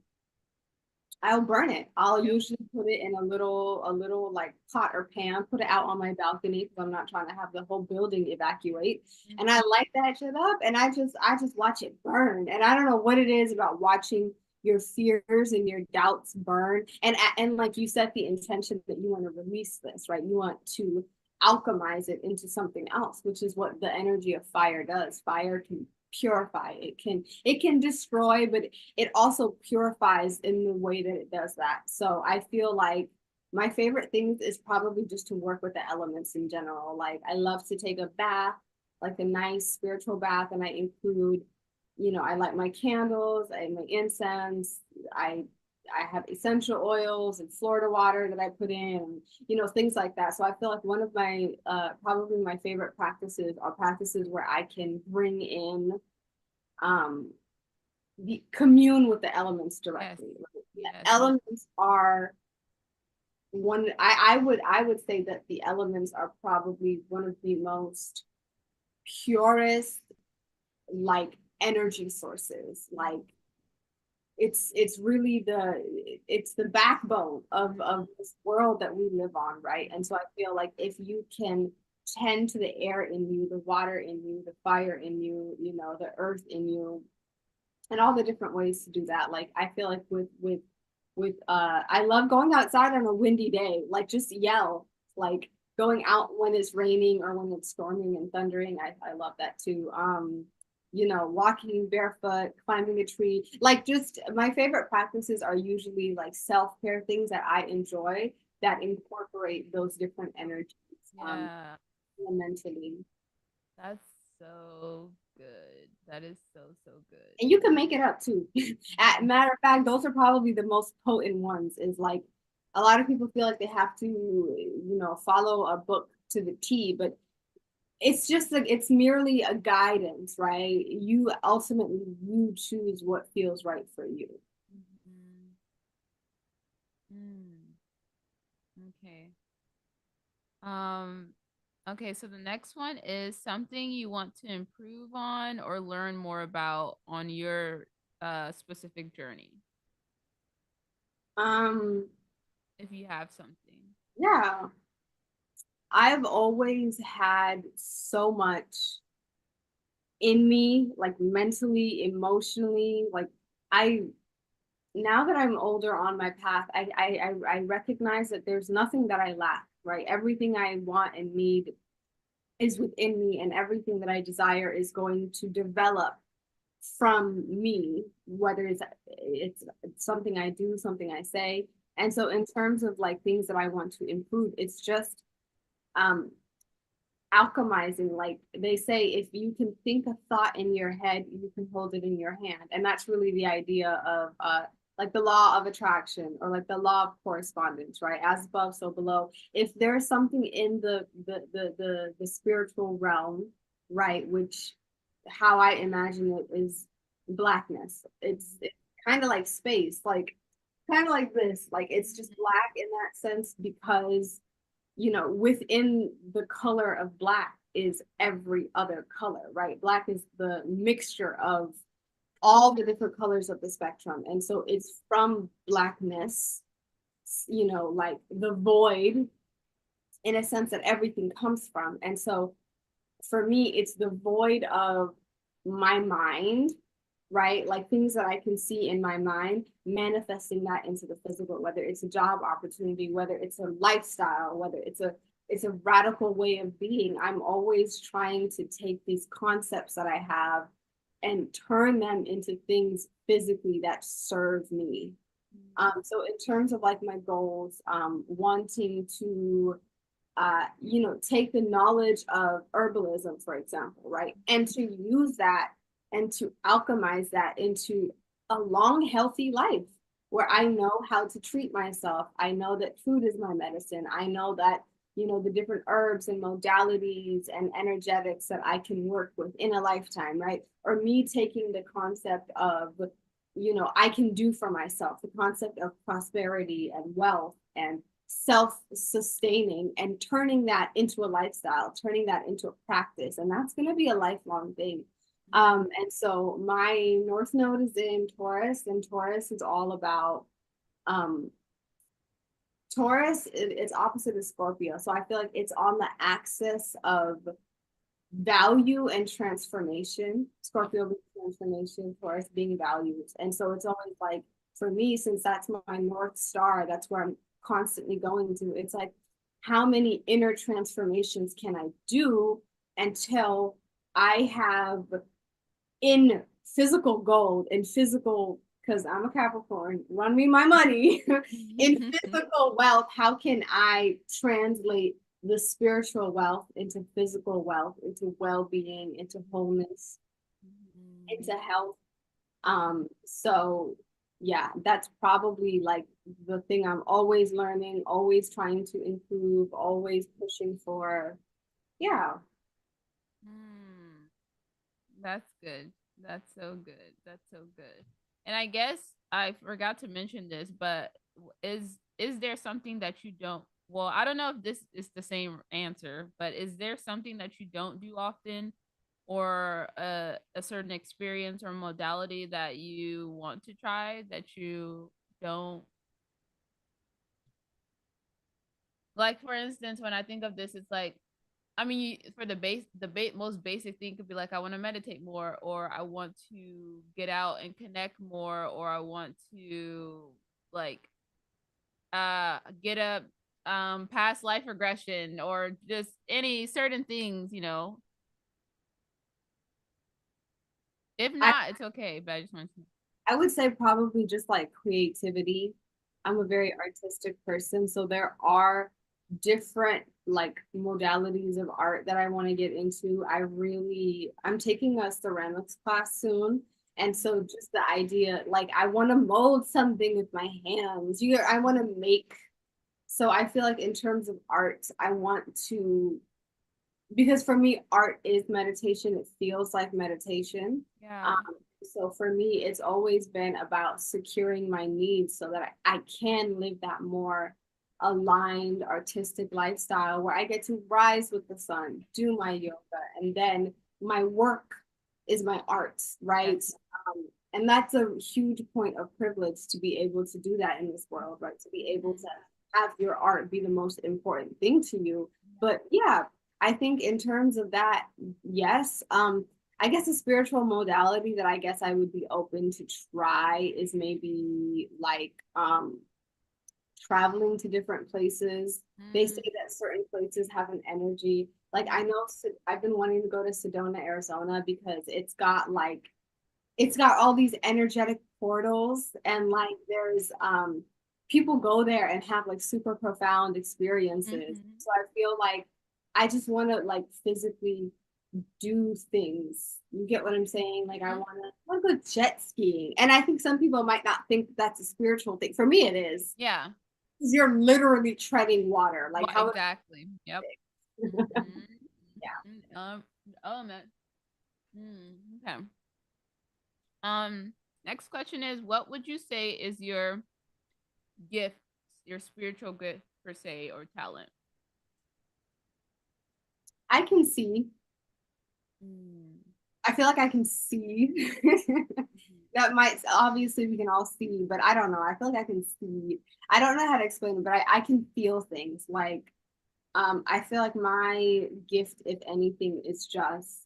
burn it. I'll
Yep.
usually put it in a little like pot or pan, put it out on my balcony because I'm not trying to have the whole building evacuate. And I
Mhm.
light that shit up and I just watch it burn. And I don't know what it is about watching your fears and your doubts burn. And like you set the intention that you want to release this, right? You want to alchemize it into something else, which is what the energy of fire does. Fire can purify, it can destroy, but it also purifies in the way that it does that. So I feel like my favorite things is probably just to work with the elements in general. Like I love to take a bath, like a nice spiritual bath, and I include, you know, I light my candles, I my incense, I I have essential oils and Florida water that I put in, you know, things like that. So I feel like one of my probably my favorite practices are practices where I can bring in um the commune with the elements
Yes.
directly. Like,
Yes.
the elements are one I would say that the elements are probably one of the most purest like energy sources. Like it's really it's the backbone of this world that we live on, right? And so I feel like if you can tend to the air in you, the water in you, the fire in you, you know, the earth in you, and all the different ways to do that. Like I feel like with I love going outside on a windy day, like just yell, like going out when it's raining or when it's storming and thundering. I love that too. You know, walking barefoot, climbing a tree, like just my favorite practices are usually like self-care things that I enjoy that incorporate those different energies um
Yeah.
mentally.
That's so good. That is so, so good.
And you can make it up too. Matter of fact, those are probably the most potent ones. Is like a lot of people feel like they have to, you know, follow a book to the T, but it's just like it's merely a guidance, right? You ultimately you choose what feels right for you.
Mhm. Mm. Okay. Um, okay, so the next one is something you want to improve on or learn more about on your specific journey,
Um,
if you have something.
yeah, I've always had so much in me, like mentally, emotionally, like I now that I'm older on my path, I recognize that there's nothing that I lack, right? Everything I want and need is within me, and everything that I desire is going to develop from me, whether it's something I do, something I say. And so in terms of like things that I want to improve, it's just um alchemizing. Like they say, if you can think a thought in your head, you can hold it in your hand. And that's really the idea of like the law of attraction or like the law of correspondence, right? As above, so below. If there's something in the spiritual realm, right, which how I imagine it is blackness. It's kind of like space, like kind of like this, like it's just black in that sense because you know, within the color of black is every other color, right? Black is the mixture of all the different colors of the spectrum. And so it's from blackness, you know, like the void in a sense that everything comes from. And so for me, it's the void of my mind, right? Like things that I can see in my mind, manifesting that into the physical, whether it's a job opportunity, whether it's a lifestyle, whether it's a radical way of being. I'm always trying to take these concepts that I have and turn them into things physically that serve me. So in terms of like my goals, wanting to you know, take the knowledge of herbalism, for example, right? And to use that and to alchemize that into a long, healthy life where I know how to treat myself. I know that food is my medicine. I know that you know, the different herbs and modalities and energetics that I can work with in a lifetime, right? Or me taking the concept of, you know, I can do for myself, the concept of prosperity and wealth and self-sustaining, and turning that into a lifestyle, turning that into a practice. And that's going to be a lifelong thing. And so my North Node is in Taurus, and Taurus is all about um, Taurus, it's opposite of Scorpio. So I feel like it's on the axis of value and transformation. Scorpio being transformation, Taurus being values. And so it's always like, for me, since that's my North Star, that's where I'm constantly going to. It's like, how many inner transformations can I do until I have in physical gold, in physical, because I'm a Capricorn, run me my money, in physical wealth, how can I translate the spiritual wealth into physical wealth, into well-being, into wholeness, into health? So yeah, that's probably like the thing I'm always learning, always trying to improve, always pushing for. Yeah.
That's good. That's so good. That's so good. And I guess I forgot to mention this, but is there something that you don't, well, I don't know if this is the same answer, but is there something that you don't do often, or a certain experience or modality that you want to try that you don't? Like, for instance, when I think of this, it's like, I mean, for most basic thing could be like, I want to meditate more, or I want to get out and connect more, or I want to like get a past life regression, or just any certain things, you know. If
I,
not, it's okay. But I just want to.
I would say probably just like creativity. I'm a very artistic person, so there are different like modalities of art that I want to get into. I'm taking a ceramics class soon. And so just the idea, like I want to mold something with my hands. I want to make. So I feel like in terms of art, I want to, because for me, art is meditation. It feels like meditation.
Yeah.
Um, so for me, it's always been about securing my needs so that I can live that more aligned artistic lifestyle where I get to rise with the sun, do my yoga, and then my work is my art,
Yes.
right? And that's a huge point of privilege to be able to do that in this world, right? To be able to have your art be the most important thing to you. But yeah, I think in terms of that, yes. I guess a spiritual modality that I guess I would be open to try is maybe like traveling to different places. They say that certain places have an energy. Like I know I've been wanting to go to Sedona, Arizona because it's got all these energetic portals, and like there's people go there and have like super profound experiences. So I feel like I just want to like physically do things. You get what I'm saying? Like I want to go jet skiing. And I think some people might not think that's a spiritual thing. For me it is.
Yeah.
You're literally treading water. Like
Well,
how
exactly. Yep.
yeah.
Element. Okay. Um, Next question is, what would you say is your gift, your spiritual gift per se, or talent?
I can see.
Mm.
I feel like I can see. That might obviously we can all see, but I don't know. I feel like I can see. I don't know how to explain it, but I can feel things. Like I feel like my gift, if anything, is just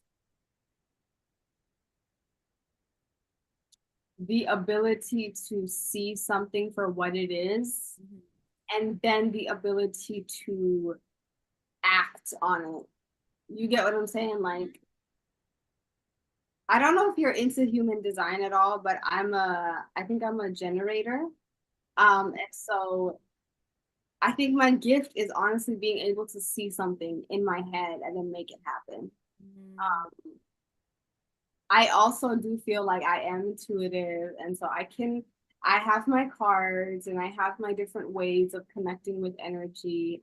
the ability to see something for what it is, and then the ability to act on it. You get what I'm saying? Like I don't know if you're into human design at all, but I think I'm a generator. And so I think my gift is honestly being able to see something in my head and then make it happen. I also do feel like I am intuitive, and so I have my cards and I have my different ways of connecting with energy.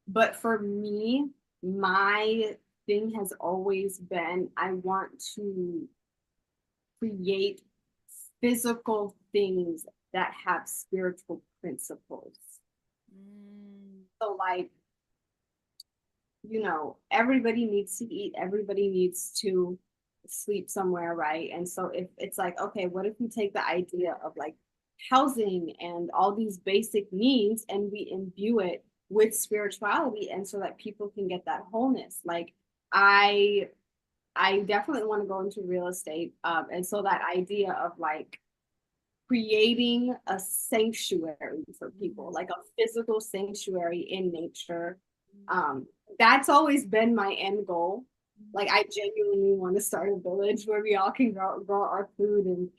But for me, my thing has always been I want to create physical things that have spiritual principles.
Mm,
So, like, everybody needs to eat, everybody needs to sleep somewhere, right? And so, if it's like, okay, what if we take the idea of like housing and all these basic needs and we imbue it with spirituality, and so that people can get that wholeness? Like, I I definitely want to go into real estate. And so that idea of like creating a sanctuary for people,
mm,
like a physical sanctuary in nature.
mm,
Um, that's always been my end goal. Like
mm.
I genuinely want to start a village where we all can grow our food and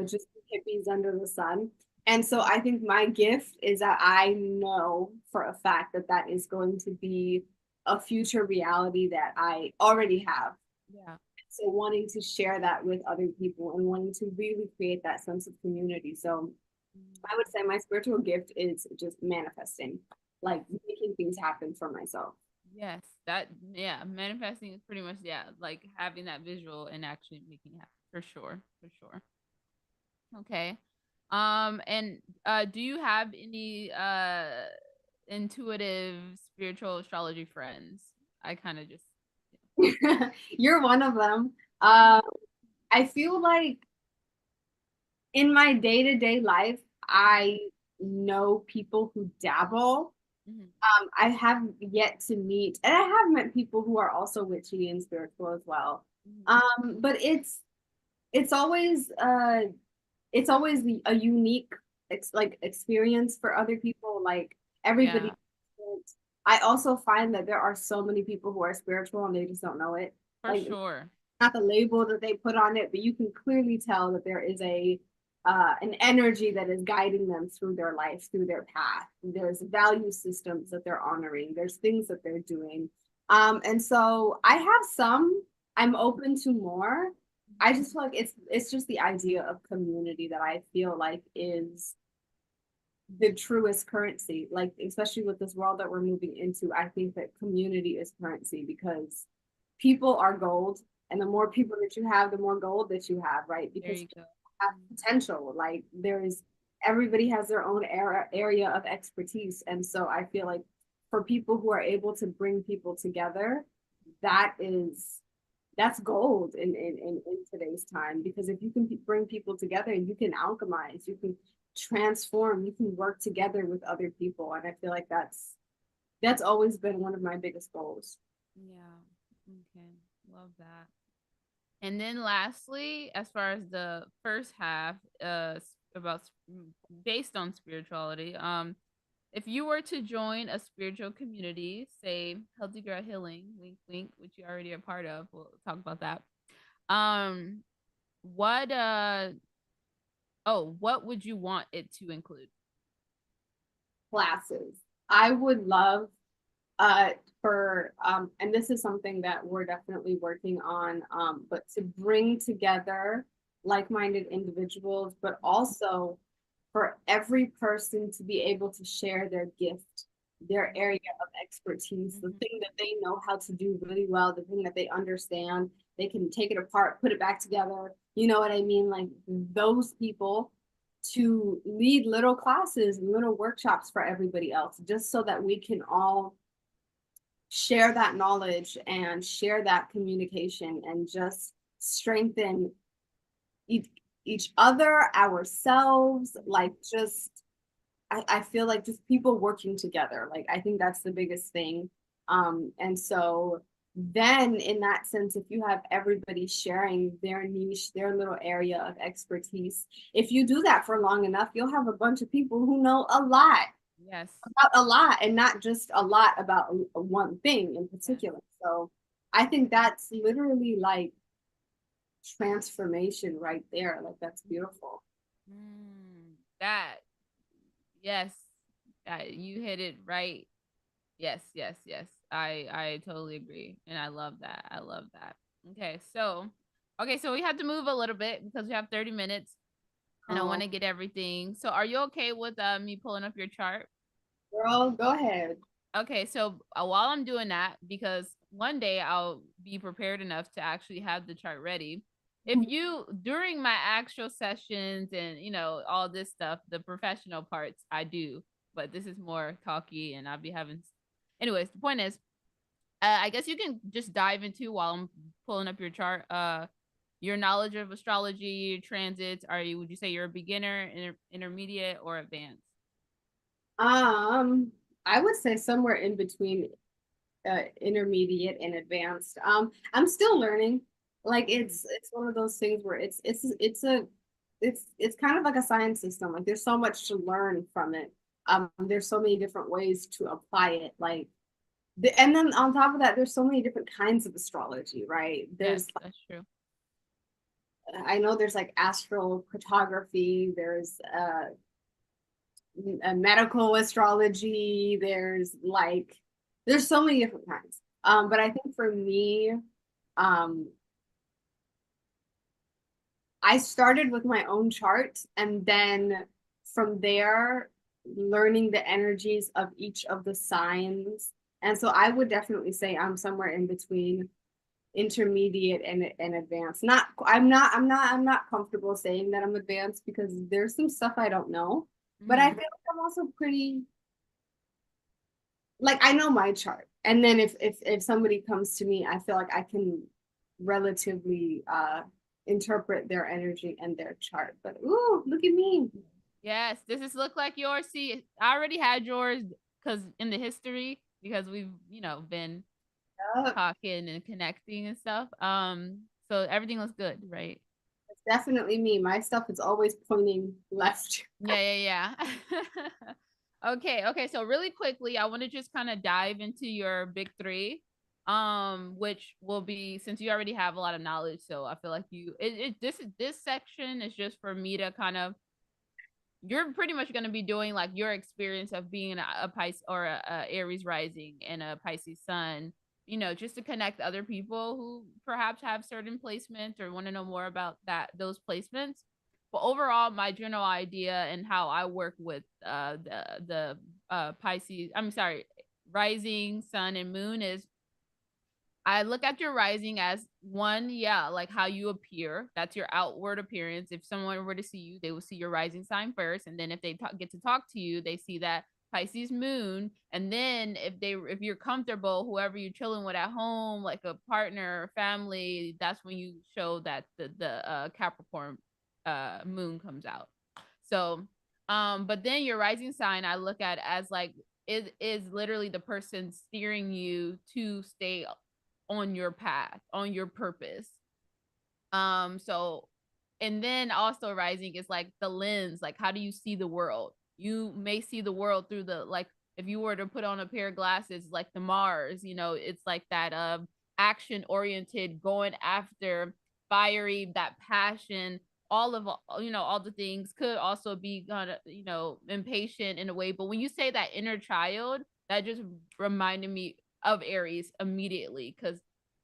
just be hippies under the sun. And so I think my gift is that I know for a fact that that is going to be a future reality that I already have.
Yeah.
So wanting to share that with other people and wanting to really create that sense of community. So I
Mm.
would say my spiritual gift is just manifesting, like
Yes.
making things happen for myself.
Yes. That, yeah, manifesting is pretty much, yeah, like having that visual and actually making it happen. For sure. For sure. Okay. And do you have any intuitive spiritual astrology friends? I kind of just
You're one of them.
yeah.
I feel like in my day-to-day life, I know people who dabble.
Mhm.
I have yet to meet, and I have met people who are also witchy and spiritual as well.
Mhm.
But it's always a unique like experience for other people. Like everybody.
Yeah,
I also find that there are so many people who are spiritual and they just don't know it.
for
Like
sure.
not the label that they put on it, but you can clearly tell that there is a an energy that is guiding them through their life, through their path. There's value systems that they're honoring. There's things that they're doing. And so I have some. I'm open to more. I just feel like it's just the idea of community that I feel like is the truest currency. Like especially with this world that we're moving into, I think that community is currency because people are gold, and the more people that you have, the more gold that you have, right?
There
Because
you go.
people have potential. Like there's everybody has their own area of expertise, and so I feel like for people who are able to bring people together, that is that's gold in today's time, because if you can bring people together, you can alchemize, you can transform, you can work together with other people, and I feel like that's always been one of my biggest goals.
Yeah. Okay. Love that. And then lastly, as far as the first half, about based on spirituality, if you were to join a spiritual community, say Healthy Girl Healing, wink wink, which you already are part of, we'll talk about that. Um, what what would you want it to include?
Classes, I would love uh for and this is something that we're definitely working on, but to bring together like-minded individuals, but also for every person to be able to share their gift, their area of expertise, the
Mhm.
thing that they know how to do really well, the thing that they understand, they can take it apart, put it back together, you know what I mean? Like those people to lead little classes and little workshops for everybody else, just so that we can all share that knowledge and share that communication and just strengthen each, each other, ourselves, like just I feel like just people working together. Like I think that's the biggest thing. And so then in that sense, if you have everybody sharing their niche, their little area of expertise, if you do that for long enough, you'll have a bunch of people who know a lot
Yes.
about a lot, and not just a lot about one thing in
Yes.
particular. So I think that's literally like transformation right there. Like that's beautiful.
That, yes, you hit it right. Yes, yes, yes. I totally agree, and I love that. I love that. Okay, so we have to move a little bit because we have 30 minutes, and I want
Oh,
to get everything. So, are you okay with me pulling up your chart?
girl, go ahead.
Okay, so while I'm doing that, because one day I'll be prepared enough to actually have the chart ready. If you, during my actual sessions and, all this stuff, the professional parts, I do, but this is more talky and I'll be having. Anyways, the point is, I guess you can just dive into while I'm pulling up your chart. Your knowledge of astrology, transits. Would you say you're a beginner, intermediate, or advanced?
Um, I would say somewhere in between intermediate and advanced. I'm still learning. Like it's one of those things where it's kind of like a science system. Like there's so much to learn from it. There's so many different ways to apply it. And then on top of that, there's so many different kinds of astrology, right?
Yes, that's true.
I know there's like astral cartography, there's a medical astrology, there's so many different kinds. But I think for me, um, I started with my own chart and then from there learning the energies of each of the signs. And so I would definitely say I'm somewhere in between intermediate and advanced. I'm not comfortable saying that I'm advanced because there's some stuff I don't know. But I feel like I'm also pretty like I know my chart. And then if somebody comes to me, I feel like I can relatively interpret their energy and their chart. But ooh, look at me.
Yes, this is look like yours. See, I already had yours because in the history, because we've, been talking and connecting and stuff. So everything looks good, right?
It's definitely me. My stuff is always pointing left.
Yeah. Okay. So really quickly, I want to just kind of dive into your big three, which will be, since you already have a lot of knowledge, so I feel like this section is just for me to kind of, you're pretty much going to be doing like your experience of being a Pisces or a Aries rising and a Pisces sun, just to connect other people who perhaps have certain placements or want to know more about those placements. But overall, my general idea and how I work with the Pisces, I'm sorry, rising, sun, and moon is, I look at your rising as one, yeah, like how you appear. That's your outward appearance. If someone were to see you, they will see your rising sign first, and then if they get to talk to you, they see that Pisces moon. And then if you're comfortable, whoever you're chilling with at home, like a partner, or family, that's when you show that the Capricorn moon comes out. So, but then your rising sign, I look at as like it is literally the person steering you to stay on your path, on your purpose. So and then also rising is like the lens, like how do you see the world? You may see the world through the, like, if you were to put on a pair of glasses, like the Mars, it's like that action oriented, going after, fiery, that passion, all of all the things. Could also be kind of impatient in a way, but when you say that inner child, that just reminded me of Aries immediately, because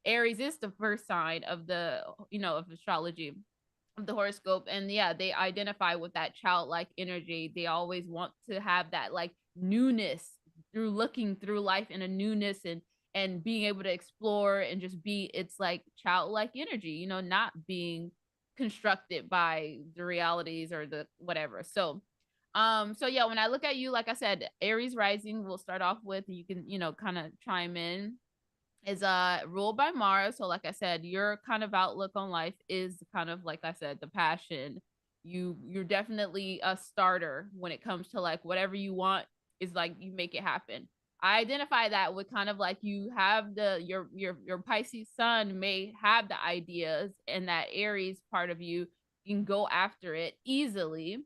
Aries is the first sign of the of astrology, of the horoscope. And yeah, they identify with that childlike energy. They always want to have that like newness through looking through life in a newness, and being able to explore and just be, it's like childlike energy, not being constructed by the realities or the whatever. So yeah, when I look at you, like I said, Aries rising, we'll start off with, you can kind of chime in, is ruled by Mars. So like I said, your kind of outlook on life is kind of, like I said, the passion. You're definitely a starter when it comes to like whatever you want, is like you make it happen. I identify that with kind of like, you have your Pisces sun may have the ideas, and that Aries part of you can go after it easily.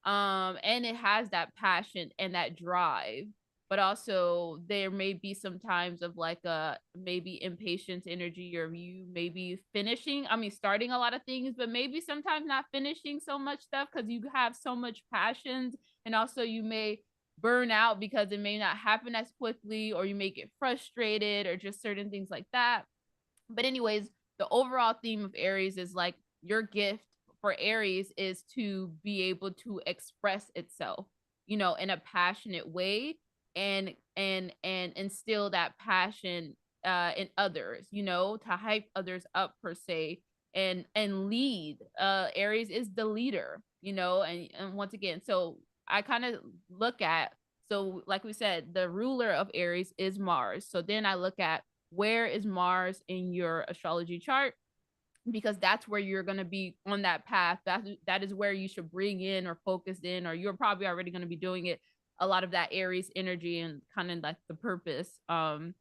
And it has that passion and that drive, but also there may be some times of like a maybe impatience energy, or you may be finishing, I mean starting a lot of things, but maybe sometimes not finishing so much stuff because you have so much passions. And also you may burn out because it may not happen as quickly, or you may get frustrated, or just certain things like that. But anyways, the overall theme of Aries is like, your gift for Aries is to be able to express itself, in a passionate way. and instill that passion in others, you know, to hype others up per se, and lead. Aries is the leader, you know, and once again, so I kind of look at, so like we said, the ruler of Aries is Mars. So then I look at, where is Mars in your astrology chart, because that's where you're going to be on that path. That is where you should bring in or focus in, or you're probably already going to be doing it, a lot of that Aries energy and kind of like the purpose. And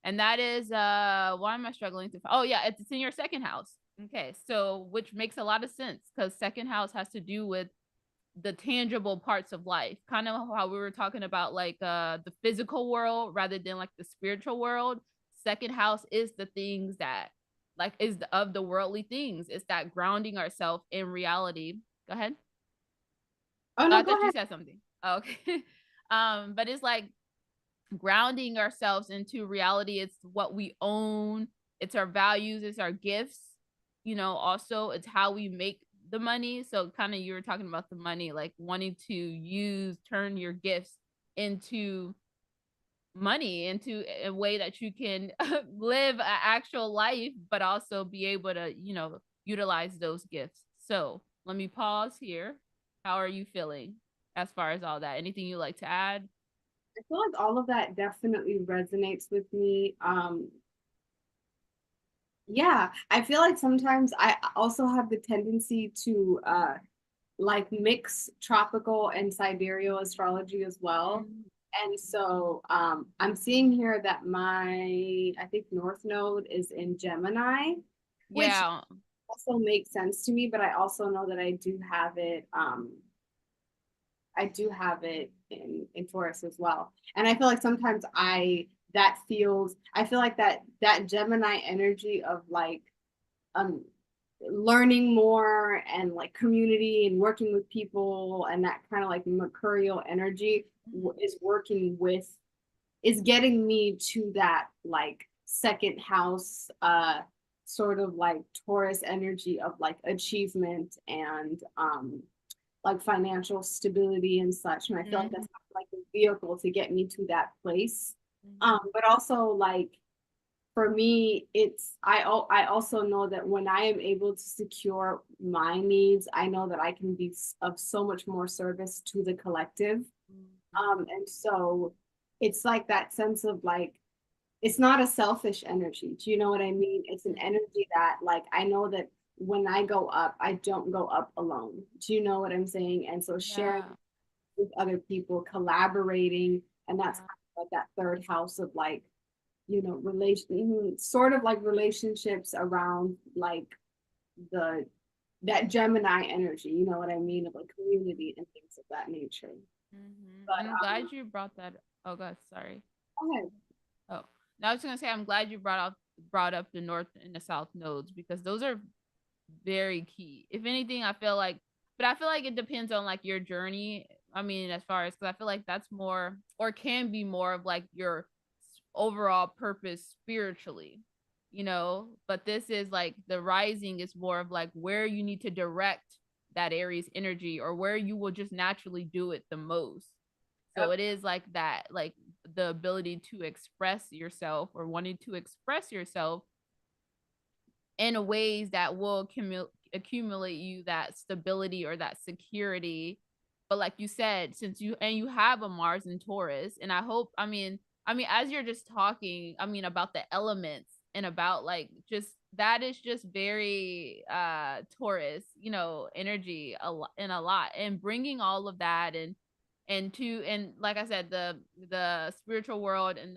that is why am I struggling to, oh yeah, it's in your second house. Okay, so which makes a lot of sense, because second house has to do with the tangible parts of life, kind of how we were talking about like the physical world rather than like the spiritual world. Second house is the things that, like, is of the worldly things. It's that grounding ourselves in reality. Go ahead.
Oh
Oh,
no,
I
go
thought you
ahead.
said something. Oh, okay. But it's like grounding ourselves into reality. It's what we own, it's our values, it's our gifts, you know. Also, it's how we make the money. So kind of, you were talking about the money, like wanting to turn your gifts into money, into a way that you can live an actual life, but also be able to, you know, utilize those gifts. So let me pause here. How are you feeling as far as all that? Anything you like to add?
I feel like all of that definitely resonates with me. Yeah, I feel like sometimes I also have the tendency to like mix tropical and sidereal astrology as well.
Mm,
And so I'm seeing here that my, I think, North Node is in Gemini, which
yeah.
also makes sense to me, but I also know that I do have it in Taurus as well. And I feel like sometimes I feel like that Gemini energy of like um learning more and like community and working with people, and that kind of like mercurial energy is working with, is getting me to that like second house sort of like Taurus energy of like achievement and like financial stability and such. And I feel like that's
Mm-hmm.
like a vehicle to get me to that place.
Mm-hmm.
But also like for me, I also know that when I am able to secure my needs, I know that I can be of so much more service to the collective. And so it's like that sense of like, it's not a selfish energy. Do you know what I mean? It's an
Mm-hmm.
energy that like I know that when I go up, I don't go up alone. Do you know what I'm saying? And so sharing
Yeah.
with other people, collaborating, and that's
Yeah.
kind of like that third house of like, you know, sort of like relationships around like the that Gemini energy, you know what I mean, of like community and things of that nature.
Mm-hmm.
But
And I'm glad you brought that. Oh God, sorry.
go ahead.
Oh, now I was gonna say, I'm glad you brought up the north and the south nodes, because those are very key. If anything, I feel like, but I feel like it depends on like your journey. I mean, as far as, because I feel like that's more, or can be more of like your overall purpose spiritually, you know. But this is like the rising is more of like where you need to direct that Aries energy, or where you will just naturally do it the most. So
Yep.
it is like that, like the ability to express yourself, or wanting to express yourself in ways that will accumulate you that stability or that security. But like you said, since you have a Mars in Taurus, and I hope, I mean, as you're just talking, I mean, about the elements, and about like, just that is just very Taurus, you know, energy a lot, and bringing all of that, and like I said, the spiritual world and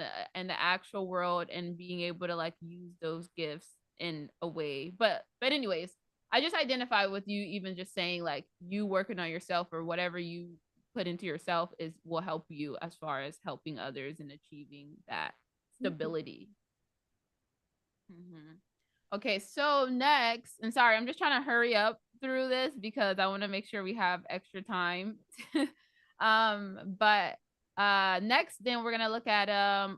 the actual world, and being able to like use those gifts in a way. But anyways, I just identify with you, even just saying like you working on yourself, or whatever you put into yourself is will help you as far as helping others and achieving that stability. Mm-hmm. Okay, so next, and sorry, I'm just trying to hurry up through this because I want to make sure we have extra time. But next, then we're gonna look at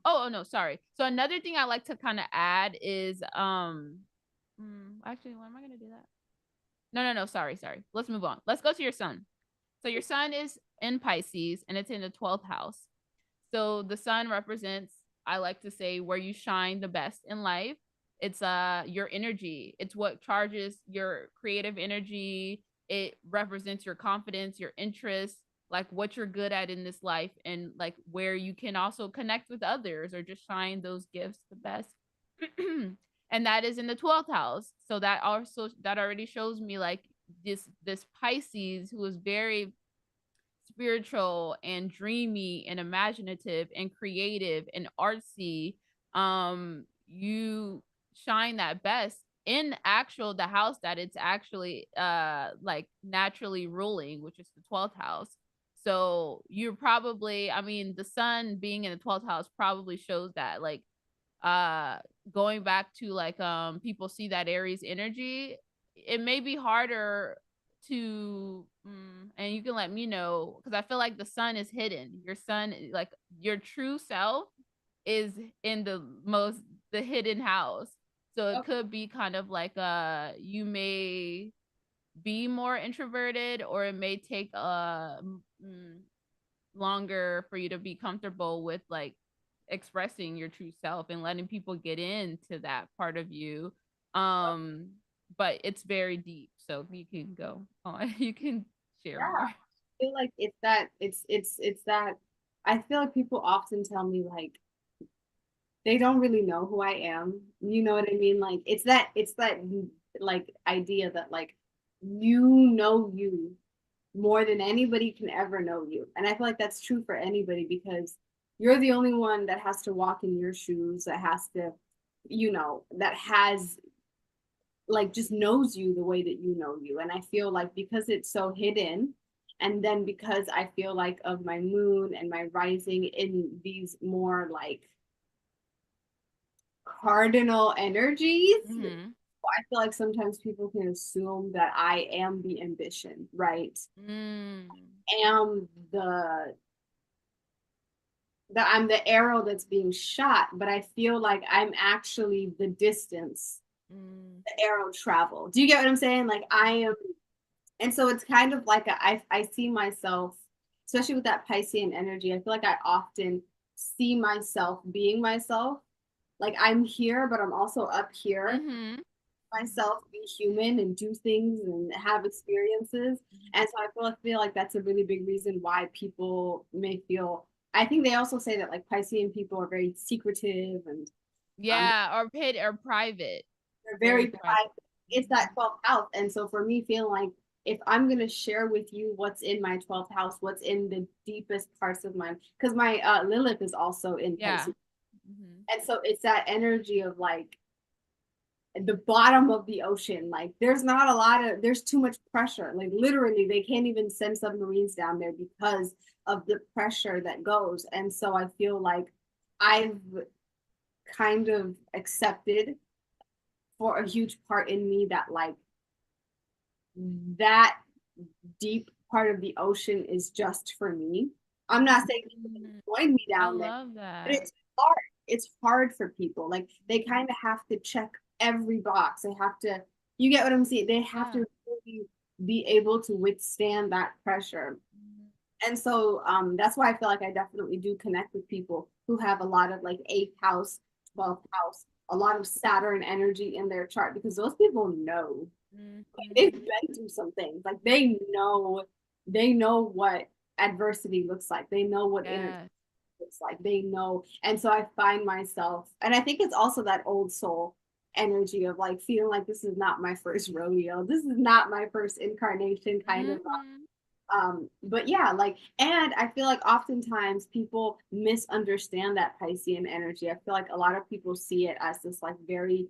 oh no, sorry. So another thing I like to kind of add is actually, why am I gonna do that? No, sorry. Let's move on. Let's go to your sun. So your sun is in Pisces, and it's in the 12th house. So the sun represents, I like to say, where you shine the best in life. It's your energy. It's what charges your creative energy. It represents your confidence, your interests, like what you're good at in this life, and like where you can also connect with others or just shine those gifts the best. And that is in the 12th house. So that already shows me like this Pisces who is very spiritual and dreamy and imaginative and creative and artsy. You shine that best in actual the house that it's actually like naturally ruling, which is the 12th house. So you're probably, I mean, the sun being in the 12th house probably shows that, like, uh going back to like people see that Aries energy, it may be harder to and you can let me know, because I feel like the sun is hidden. Your sun, like your true self, is in the hidden house. So it
Okay.
could be kind of like you may be more introverted, or it may take longer for you to be comfortable with like expressing your true self and letting people get into that part of you. um but it's very deep, so you can go on. You can share
Yeah.
more.
I feel like it's that I feel like people often tell me like they don't really know who I am. You know what I mean? Like it's that like idea that like you know you more than anybody can ever know you. And I feel like that's true for anybody because you're the only one that has to walk in your shoes, that has to, that has like just knows you the way that you know you. And I feel like because it's so hidden, and then because I feel like of my moon and my rising in these more like cardinal energies,
Mm-hmm.
I feel like sometimes people can assume that I am the ambition, right?
Mm.
Am the I'm the arrow that's being shot, but I feel like I'm actually the distance
Mm.
the arrow travel. Do you get what I'm saying? Like I am, and so it's kind of like I see myself, especially with that Piscean energy. I feel like I often see myself being myself. Like I'm here, but I'm also up here.
Mm-hmm.
Myself be human and do things and have experiences. And so I feel like that's a really big reason why people may feel. I think they also say that like Piscean people are very secretive and um,
Yeah, or paid or private.
they're
Very
very
private.
private. It's that 12th house. And so for me, feeling like if I'm going to share with you what's in my 12th house, what's in the deepest parts of mine, because my Lilith is also in
Yeah.
Pisces.
Mm-hmm.
And so it's that energy of like the bottom of the ocean. Like there's too much pressure. Like literally, they can't even send submarines down there because of the pressure that goes. And so I feel like I've kind of accepted for a huge part in me that like that deep part of the ocean is just for me. I'm not saying people can
Mm.
join me
I
down there,
love
but
that.
it's hard. It's hard for people. Like they kind of have to check every box. They have to, you get what I'm saying? They have
Yeah.
to really be able to withstand that pressure.
Mhm.
And so that's why I feel like I definitely do connect with people who have a lot of like eighth house, 12th house, a lot of Saturn energy in their chart because those people know they've
Mhm.
been through some things. Like they know what adversity looks like. They know what energy
Yeah.
looks like. They know. And so I find myself, and I think it's also that old soul energy of like feeling like this is not my first rodeo. This is not my first incarnation kind of
Mhm.
but yeah, like, and I feel like oftentimes people misunderstand that Piscean energy. I feel like a lot of people see it as this like very,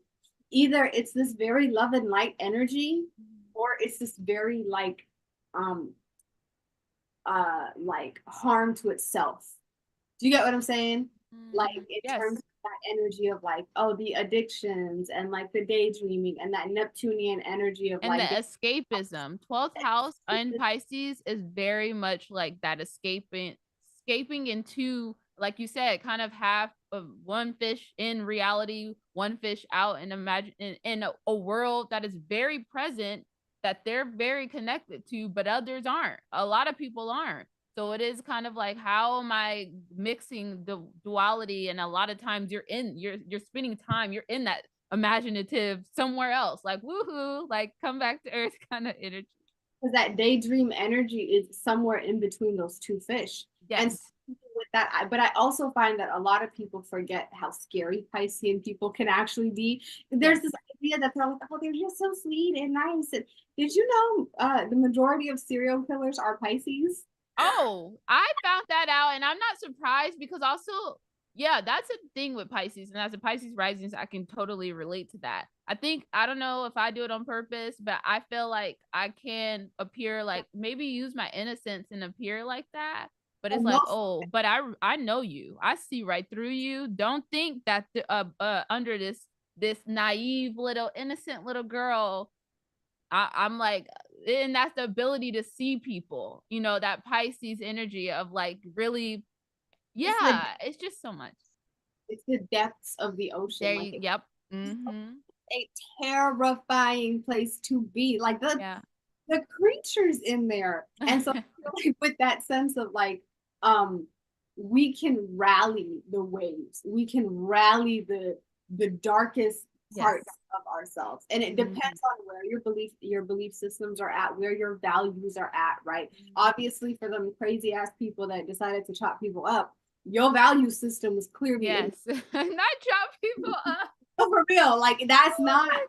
either it's this very love and light energy, or it's this very um like harm to itself. Do you get what I'm saying? Like in terms
Yes.
of that energy of like, oh, the addictions and like the daydreaming and that Neptunian energy of
And the
like
escapism. 12th house in Pisces is very much like that escaping into, like you said, kind of half of one fish in reality, one fish out, and imagine in a world that is very present, that they're very connected to, but others aren't. A lot of people aren't. So it is kind of like, how am I mixing the duality? And a lot of times you're spending time, you're in that imaginative somewhere else, like woohoo, like come back to earth kind of energy.
Because that daydream energy is somewhere in between those two fish. And
Yes.
with that, but I also find that a lot of people forget how scary Piscean people can actually be.
Yes.
There's this idea that they're like, oh, they're just so sweet and nice. And did you know the majority of serial killers are Pisces?
Oh, I found that out, and I'm not surprised because also, yeah, that's a thing with Pisces, and as a Pisces rising, so I can totally relate to that. I think I don't know if I do it on purpose, but I feel like I can appear like maybe use my innocence and appear like that. But
Oh,
it's
no,
like, oh, but I know you. I see right through you. Don't think that under this naive little innocent little girl I'm like, and that's the ability to see people, you know, that Pisces energy of like really,
it's the
yeah, it's just so much.
it's the depths of the ocean.
There
Like
you, yep. Mm-hmm.
a terrifying place to be. Like
Yeah.
the creatures in there. And so like, with that sense of like um we can rally the waves. We can rally the darkest
Yes.
parts of ourselves. And it depends
Mhm.
on where your belief systems are at, where your values are at, right?
Mhm.
Obviously for them crazy ass people that decided to chop people up, your value system was clearly in
Yes. Not drop people up.
for real. Like that's
Oh
not
my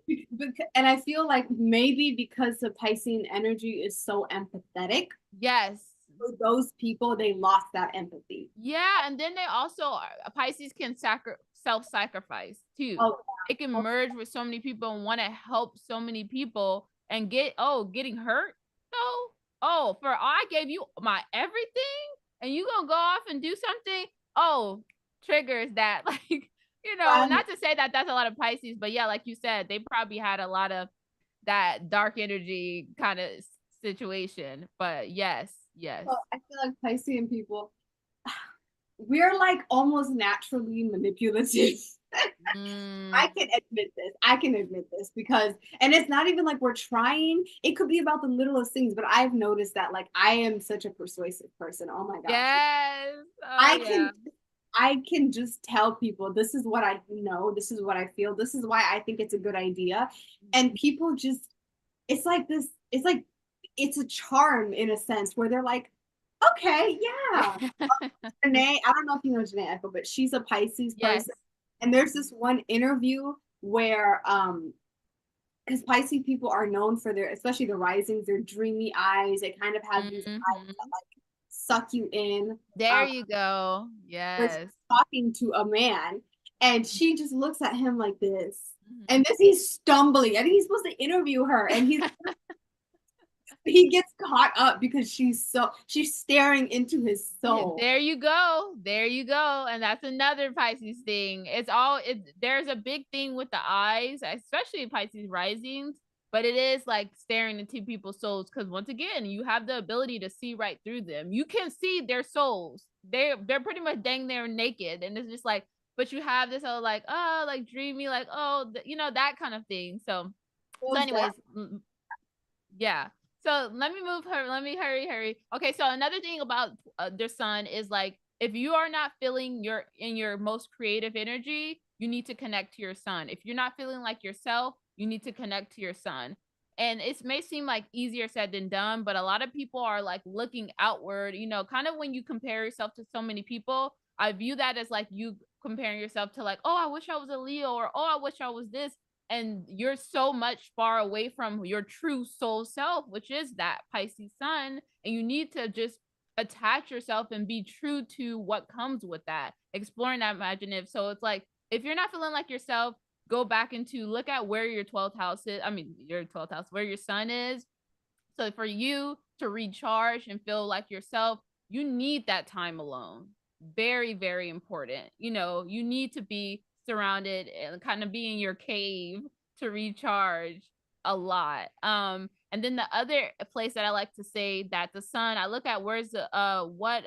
God.
and I feel like maybe because the Piscean energy is so empathetic,
Yes.
for those people, they lost that empathy.
Yeah, and then they also Pisces can self-sacrifice too.
Oh,
It can
yeah.
merge with so many people and want to help so many people and getting hurt. So, for I gave you my everything and you gonna go off and do something. Oh, triggers that like
Right.
not to say that that's a lot of Pisces, but yeah, like you said, they probably had a lot of that dark energy kind of situation. But yes, yes.
So I feel like Piscean people, we're like almost naturally manipulative. I
Mm,
can admit this. I can admit this because, and it's not even like we're trying. It could be about the littlest things, but I've noticed that like I am such a persuasive person. Oh my gosh.
yes. Oh
I
yeah.
can I can just tell people this is what I know, this is what I feel, this is why I think it's a good idea. And people just, it's like this, it's like, it's a charm in a sense where they're like, okay, yeah. Janae, I don't know if you know Janae Echo, but she's a Pisces
Yes.
person. And there's this one interview where, because Pisces people are known for their, especially the risings, their dreamy eyes. They kind of have these eyes that
Mhm.
like suck you in.
There
Um,
you go.
where she's
Yes.
talking to a man and she just looks at him like this.
Mhm.
And this he's stumbling. I think he's supposed to interview her and he gets caught up because she's staring into his
Yeah,
soul.
there you go. There you go. And that's another Pisces thing. There's a big thing with the eyes, especially Pisces risings, but it is like staring into people's souls because once again, you have the ability to see right through them. You can see their souls. They're pretty much dang there naked. And it's just like, but you have this whole like, oh, like dreamy, like, oh, that kind of thing. So
Was that
anyways, yeah. So let me move her. Let me hurry. Okay. So another thing about their sun is like if you are not feeling your most creative energy, you need to connect to your sun. If you're not feeling like yourself, you need to connect to your sun. And it may seem like easier said than done, but a lot of people are like looking outward, kind of when you compare yourself to so many people. I view that as like you comparing yourself to like, oh, I wish I was a Leo or oh, I wish I was this and you're so much far away from your true soul self, which is that Pisces sun. And you need to just attach yourself and be true to what comes with that, exploring that imaginative. So it's like, if you're not feeling like yourself, go back into look at where your 12th house is. I mean, your 12th house, where your sun is. So for you to recharge and feel like yourself, you need that time alone. Very, very important. You need to be surrounded and kind of be in your cave to recharge a lot. And then the other place that I like to say that the sun, I look at where's the what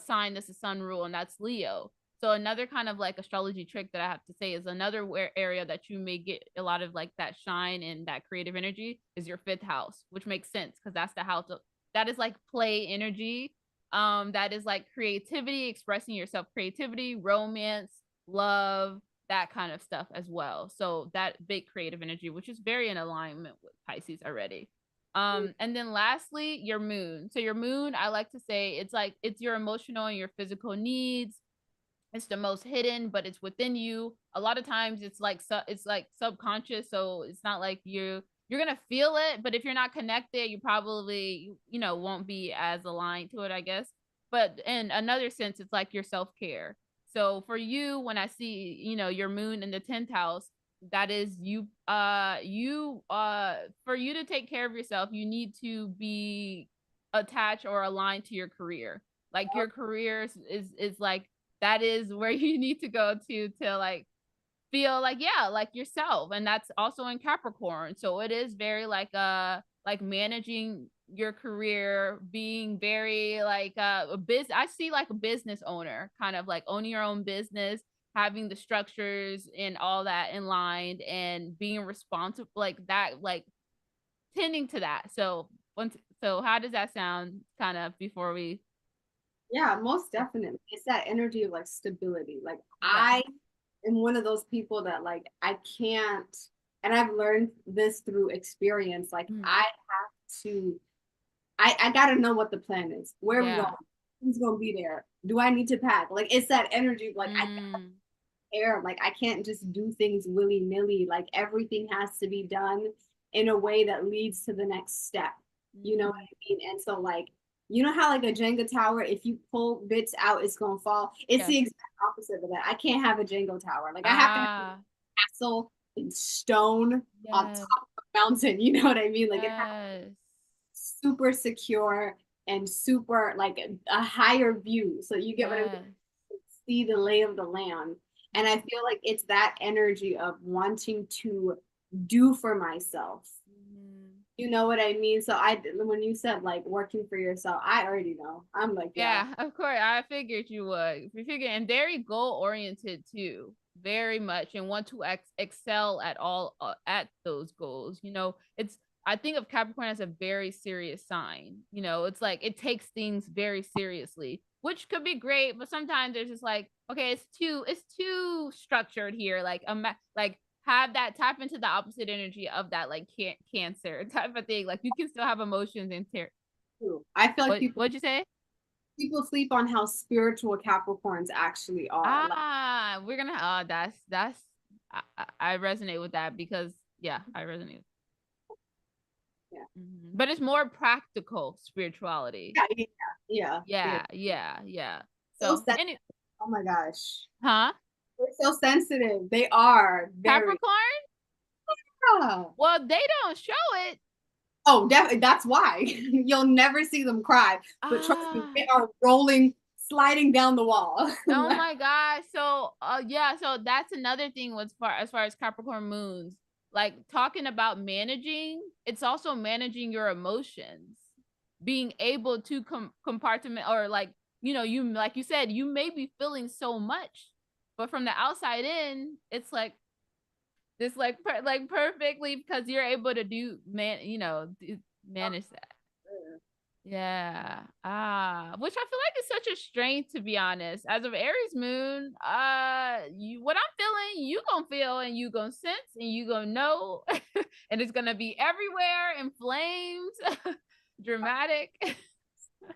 sign does the sun rule, and that's Leo. So another kind of like astrology trick that I have to say is another area that you may get a lot of like that shine and that creative energy is your fifth house, which makes sense because that's the house of that is like play energy. That is like creativity, expressing yourself, creativity, romance, love, that kind of stuff as well. So that big creative energy, which is very in alignment with Pisces already. And then lastly, your moon. So your moon, I like to say it's like it's your emotional and your physical needs. It's the most hidden, but it's within you. A lot of times it's like it's like subconscious, so it's not like you're gonna feel it, but if you're not connected, you probably won't be as aligned to it, I guess. But in another sense, it's like your self-care. So for you, when I see your moon in the 10th house, that is for you to take care of yourself, you need to be attached or aligned to your career. Like your career is like that is where you need to go to like feel like, yeah, like yourself. And that's also in Capricorn, so it is very like managing your career, being very like a business. I see like a business owner, kind of like owning your own business, having the structures and all that in line, and being responsible like that, like tending to that. So how does that sound, kind of before we?
Yeah, most definitely. It's that energy of like stability. Like
Yeah.
I am one of those people that like I can't, and I've learned this through experience. Like
Mm.
I have to, I gotta know what the plan is. Where are we going?
Yeah.
Who's gonna be there? Do I need to pack? Like it's that energy. Like I
Mm.
care. Like I can't just do things willy nilly. Like everything has to be done in a way that leads to the next step. You know what
Mm.
I mean? And so like you know how like a Jenga tower, if you pull bits out, it's gonna fall. It's
Yes.
the exact opposite of that. I can't have a Jenga tower. Like I have to have a
Ah,
castle in stone on top
yes,
of a mountain. You know what I mean? Like it has
yes.
super secure and super like a higher view. So you get what I'm
Yes.
see the lay of the land. And I feel like it's that energy of wanting to do for myself.
Mhm.
You know what I mean? So when you said like working for yourself, I already know. I'm like, yeah.
Yeah, of course. I figured you would. We figured, and very goal oriented too, very much, and want to excel at all at those goals. It's I think of Capricorn as a very serious sign. It's like it takes things very seriously, which could be great, but sometimes there's just like, okay, it's too structured here. Like like have that tap into the opposite energy of that, like cancer type of thing. Like you can still have emotions and
I feel like
what'd you say?
people sleep on how spiritual Capricorns actually are. Like,
We're gonna. That's. I resonate with that because yeah, I resonate.
yeah.
But it's more practical spirituality.
Yeah, yeah, yeah, yeah.
Yeah, yeah, yeah.
So
So,
sensitive. Oh my gosh.
huh?
They're so sensitive. They are very.
Capricorn?
Yeah.
Well, they don't show it.
Oh, definitely. That's why you'll never see them cry. But trust me,
Ah,
they are rolling, sliding down the wall.
oh my gosh. So, yeah. So that's another thing with as far as Capricorn moons, like talking about managing. It's also managing your emotions, being able to compartment, or like you like you said, you may be feeling so much, but from the outside in, it's like this like perfectly, because you're able to manage that. Yeah. Which I feel like is such a strength, to be honest. As of Aries moon, what I'm feeling, you gonna feel, and you gonna sense, and you gonna know, and it's gonna be everywhere in flames, dramatic.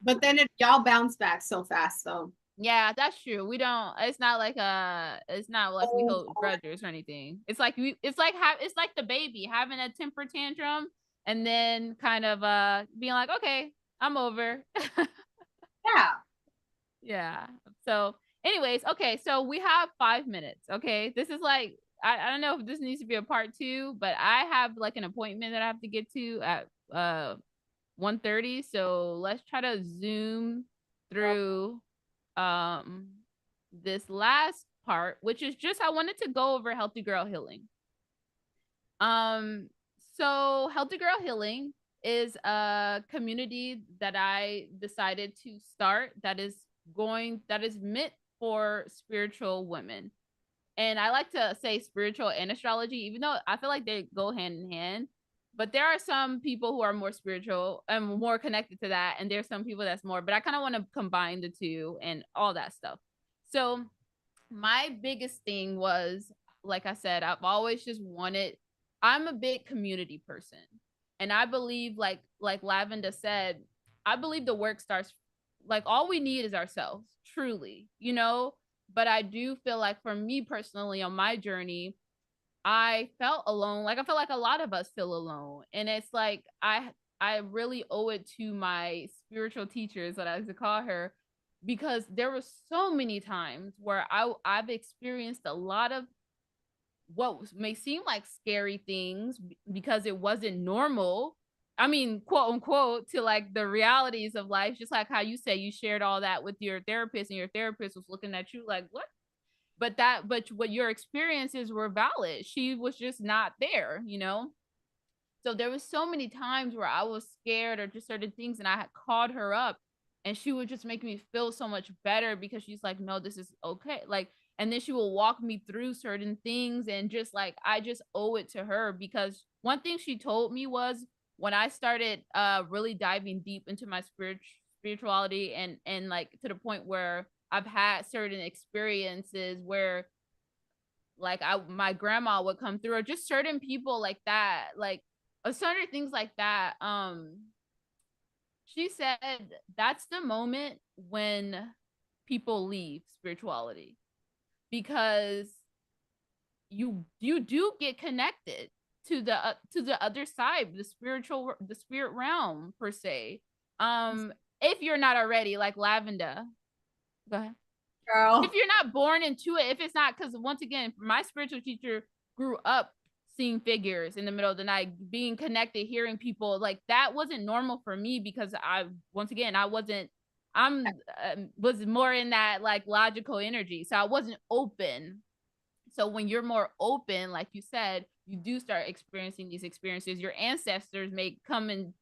But then y'all bounce back so fast, though.
Yeah, that's true. We don't. It's not like we
Oh,
hold grudges or anything. It's like the baby having a temper tantrum, and then kind of being like, okay, I'm over.
yeah.
Yeah. So, anyways, okay. So we have 5 minutes. Okay. This is like, I don't know if this needs to be a part two, but I have like an appointment that I have to get to at 1:30. So let's try to zoom through um this last part, which is just I wanted to go over healthy girl healing. Um, so Healthy Girl Healing is a community that I decided to start that is meant for spiritual women. And I like to say spiritual and astrology, even though I feel like they go hand in hand. But there are some people who are more spiritual and more connected to that, and there's some people that's more, but I kind of want to combine the two and all that stuff. So my biggest thing was, like I said, I've always just wanted, I'm a big community person. And I believe, like Lavendah said, I believe the work starts, like all we need is ourselves, truly, you know. But I do feel like for me personally on my journey, I felt alone. Like I feel like a lot of us feel alone. And it's like I really owe it to my spiritual teachers, that I like to call her, because there were so many times where I've experienced a lot of what may seem like scary things because it wasn't normal. I mean, quote unquote, to like the realities of life, just like how you say you shared all that with your therapist, and your therapist was looking at you like, what? But what your experiences were valid. She was just not there, you know? So there was so many times where I was scared or just certain things, and I had called her up, and she would just make me feel so much better because she's like, no, this is okay. Like, and then she will walk me through certain things, and just like I just owe it to her, because one thing she told me was, when I started really diving deep into my spirituality, and like to the point where I've had certain experiences where like my grandma would come through, or just certain people like that, like certain things like that. She said that's the moment when people leave spirituality, because you do get connected to the other side, the spirit realm per se. If you're not already, like Lavendah, go ahead. If
Girl.
you're not born into it, if it's not, because once again, my spiritual teacher grew up seeing figures in the middle of the night, being connected, hearing people, like that wasn't normal for me, because I, once again, I wasn't, I'm was more in that like logical energy, so I wasn't open. So when you're more open, like you said, you do start experiencing these experiences. Your ancestors may come and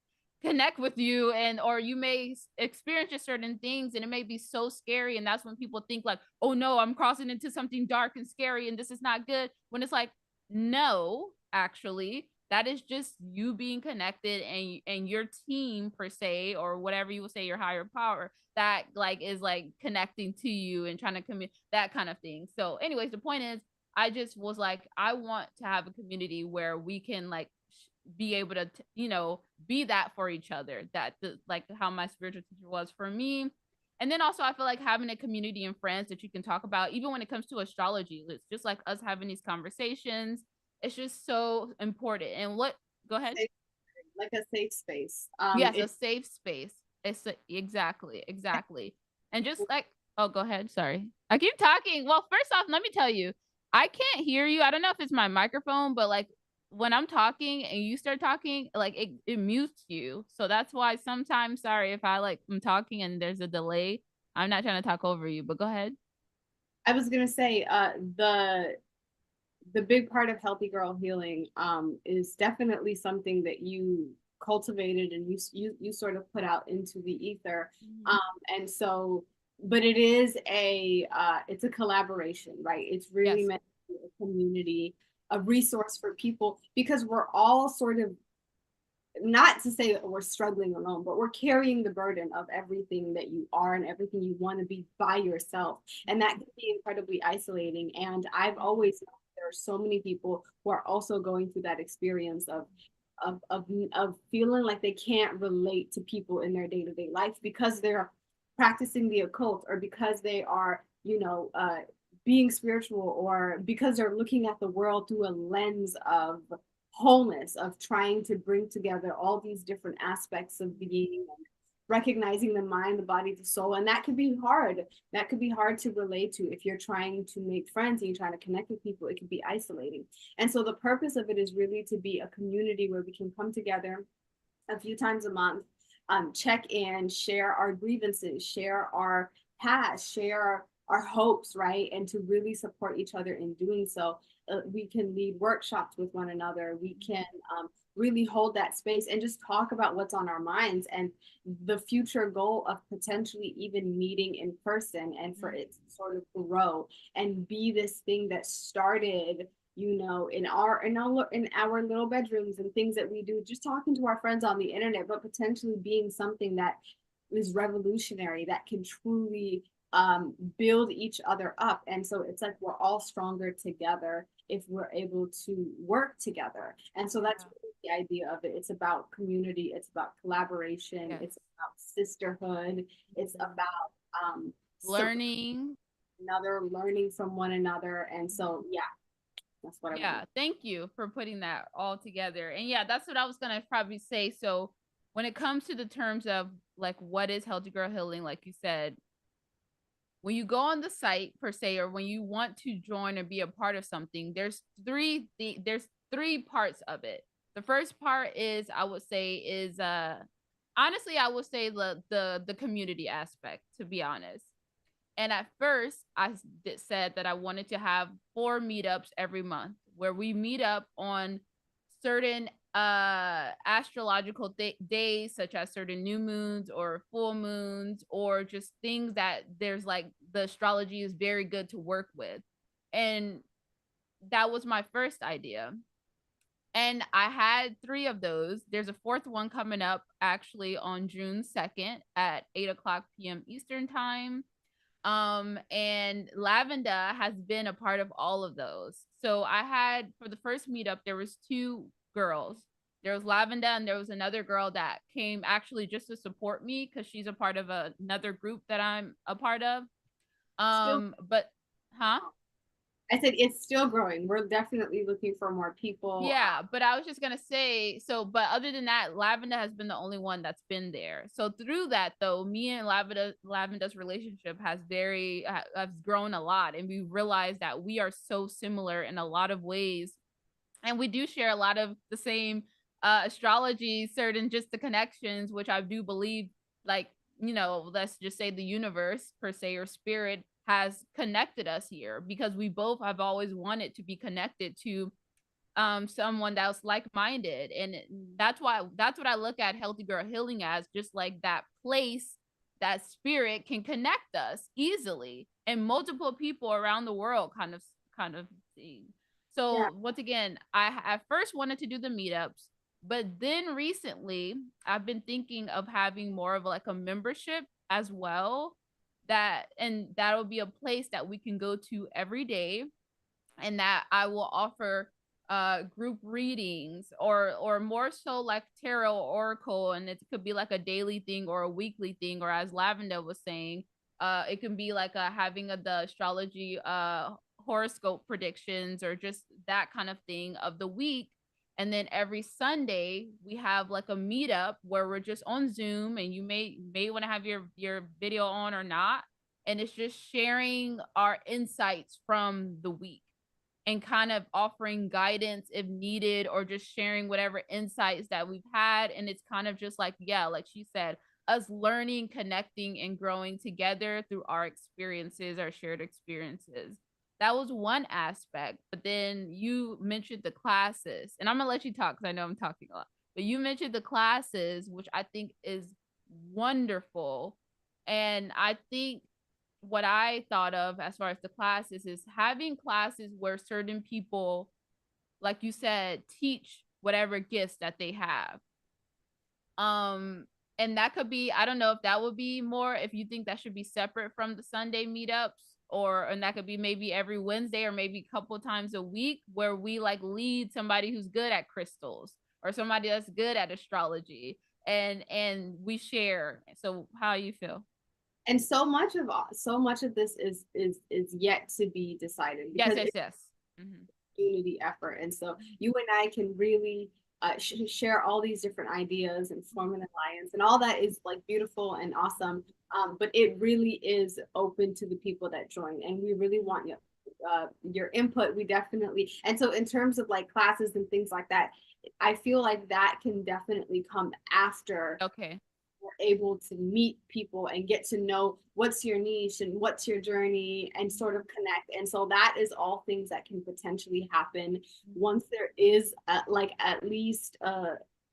connect with you, and or you may experience just certain things, and it may be so scary, and that's when people think like, oh no, I'm crossing into something dark and scary and this is not good, when it's like, no, actually that is just you being connected, and your team per se, or whatever you will say, your higher power, that like is like connecting to you and trying to commit, that kind of thing. So anyways, the point is, I just was like, I want to have a community where we can like be able to, you know, be that for each other. That the, like how my spiritual teacher was for me. And then also, I feel like having a community and friends that you can talk about, even when it comes to astrology, it's just like us having these conversations. It's just so important. And what, go ahead.
Like a safe space.
Yes, a safe space. Exactly, exactly. And just like, oh, go ahead. Sorry. I keep talking. Well, first off, let me tell you, I can't hear you. I don't know if it's my microphone, but like when I'm talking and you start talking, like it mutes you. So that's why sometimes, sorry if I like I'm talking and there's a delay. I'm not trying to talk over you, but go ahead.
I was gonna say, the big part of healthy girl healing is definitely something that you cultivated and you sort of put out into the ether.
Mhm.
And so, but it is it's a collaboration, right? It's really
Yes.
meant to be a community, a resource for people, because we're all sort of, not to say that we're struggling alone, but we're carrying the burden of everything that you are and everything you want to be by yourself. And that can be incredibly isolating. And I've always known there are so many people who are also going through that experience of feeling like they can't relate to people in their day-to-day life because they're practicing the occult, or because they are, being spiritual, or because they're looking at the world through a lens of wholeness, of trying to bring together all these different aspects of being, and recognizing the mind, the body, the soul. And that could be hard. That could be hard to relate to if you're trying to make friends and you're trying to connect with people. It could be isolating. And so the purpose of it is really to be a community where we can come together a few times a month, check in, share our grievances, share our past, share our hopes, right? And to really support each other in doing so. We can lead workshops with one another. We can really hold that space and just talk about what's on our minds, and the future goal of potentially even meeting in person, and for it to sort of grow and be this thing that started you know, in our little bedrooms and things that we do, just talking to our friends on the internet, but potentially being something that is revolutionary, that can truly build each other up. And so it's like we're all stronger together if we're able to work together. And so that's really the idea of it. It's about community, it's about collaboration,
Yes.
it's about sisterhood, it's about
Learning.
another, learning from one another. And so, yeah, that's what I want.
Yeah, thank you for putting that all together. And yeah, that's what I was gonna probably say. So when it comes to the terms of like what is healthy girl healing, like you said, when you go on the site per se, or when you want to join or be a part of something, there's three parts of it. The first part is, I would say, is honestly, I would say the community aspect, to be honest. And at first, I said that I wanted to have 4 meetups every month where we meet up on certain astrological days, such as certain new moons or full moons, or just things that there's like the astrology is very good to work with. And that was my first idea. And I had 3 of those. There's a fourth one coming up actually on June 2nd at 8 o'clock p.m. Eastern time. And Lavendah has been a part of all of those. So I had, for the first meetup, there was 2 girls. There was Lavendah, and there was another girl that came actually just to support me because she's a part of another group that I'm a part of.
Still,
But huh?
I said it's still growing. We're definitely looking for more people.
Yeah, but I was just gonna say, so but other than that, Lavendah has been the only one that's been there. So through that though, me and Lavendah's relationship has grown a lot, and we realized that we are so similar in a lot of ways, and we do share a lot of the same astrology, certain just the connections, which I do believe, like, let's just say the universe per se, or spirit, has connected us here because we both have always wanted to be connected to someone that's like-minded. And that's what I look at healthy girl healing as, just like that place, that spirit can connect us easily, and multiple people around the world kind of see.
Yeah.
So once again, I at first wanted to do the meetups, but then recently I've been thinking of having more of like a membership as well, and that'll be a place that we can go to every day, and that I will offer group readings, or more so like tarot, oracle, and it could be like a daily thing or a weekly thing, or as Lavendah was saying, it can be like having the astrology horoscope predictions, or just that kind of thing of the week. And then every Sunday we have like a meetup where we're just on Zoom, and you may want to have your video on or not, and it's just sharing our insights from the week, and kind of offering guidance if needed, or just sharing whatever insights that we've had. And it's kind of just like, yeah, like she said, us learning, connecting, and growing together through our experiences, our shared experiences. That was one aspect. But then you mentioned the classes, and I'm gonna let you talk because I know I'm talking a lot. But you mentioned the classes, which I think is wonderful. And I think what I thought of as far as the classes is having classes where certain people, like you said, teach whatever gifts that they have. Um, and that could be, I don't know if that would be more, if you think that should be separate from the Sunday meetups, and that could be maybe every Wednesday, or maybe a couple times a week, where we like lead somebody who's good at crystals, or somebody that's good at astrology, and we share. So how you feel?
And so much of this is yet to be decided
Yes,
because
yes,
it's
yes. Mm-hmm.
a unity effort. And so you and I can really share all these different ideas and form an alliance, and all that is like beautiful and awesome. But it really is open to the people that join, and we really want your input. We definitely, and so in terms of like classes and things like that, I feel like that can definitely come after
Okay.
we're able to meet people and get to know what's your niche and what's your journey, and sort of connect. And so that is all things that can potentially happen once there is like at least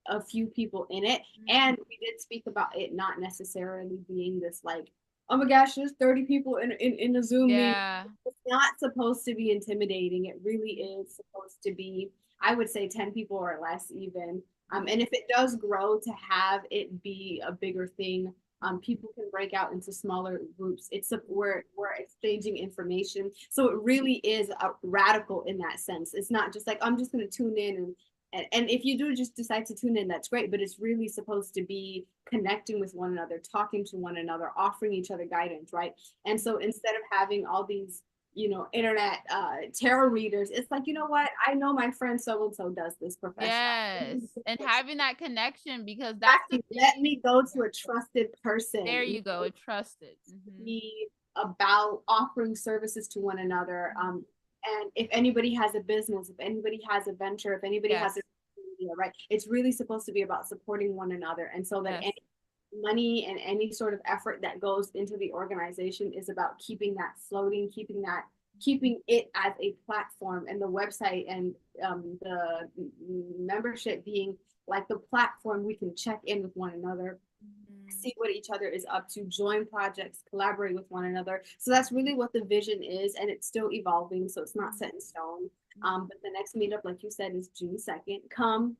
a few people in it.
Mm-hmm.
And we did speak about it not necessarily being this like, oh my gosh, there's 30 people in a Zoom meeting.
Yeah.
It's not supposed to be intimidating. It really is supposed to be, I would say 10 people or less even. And if it does grow to have it be a bigger thing, people can break out into smaller groups. We're exchanging information. So it really is a radical in that sense. It's not just like, I'm just going to tune in and if you do just decide to tune in, that's great, but it's really supposed to be connecting with one another, talking to one another, offering each other guidance, right? And so instead of having all these, internet tarot readers, it's like, you know what? I know my friend so and so does this profession.
Yes. And having that connection, because that's the
Let
thing.
me go to a trusted
There
person.
you go. Trusted.
Be about offering services to one another. And if anybody has a business, if anybody has a venture, if anybody has a
Yes.
media, right, it's really supposed to be about supporting one another. And so that
Yes.
any money and any sort of effort that goes into the organization is about keeping that floating, keeping it as a platform, and the website and the membership being like the platform we can check in with one another, see what each other is up to, join projects, collaborate with one another. So that's really what the vision is, and it's still evolving, so it's not set in stone. But the next meetup, like you said, is June 2nd. Come.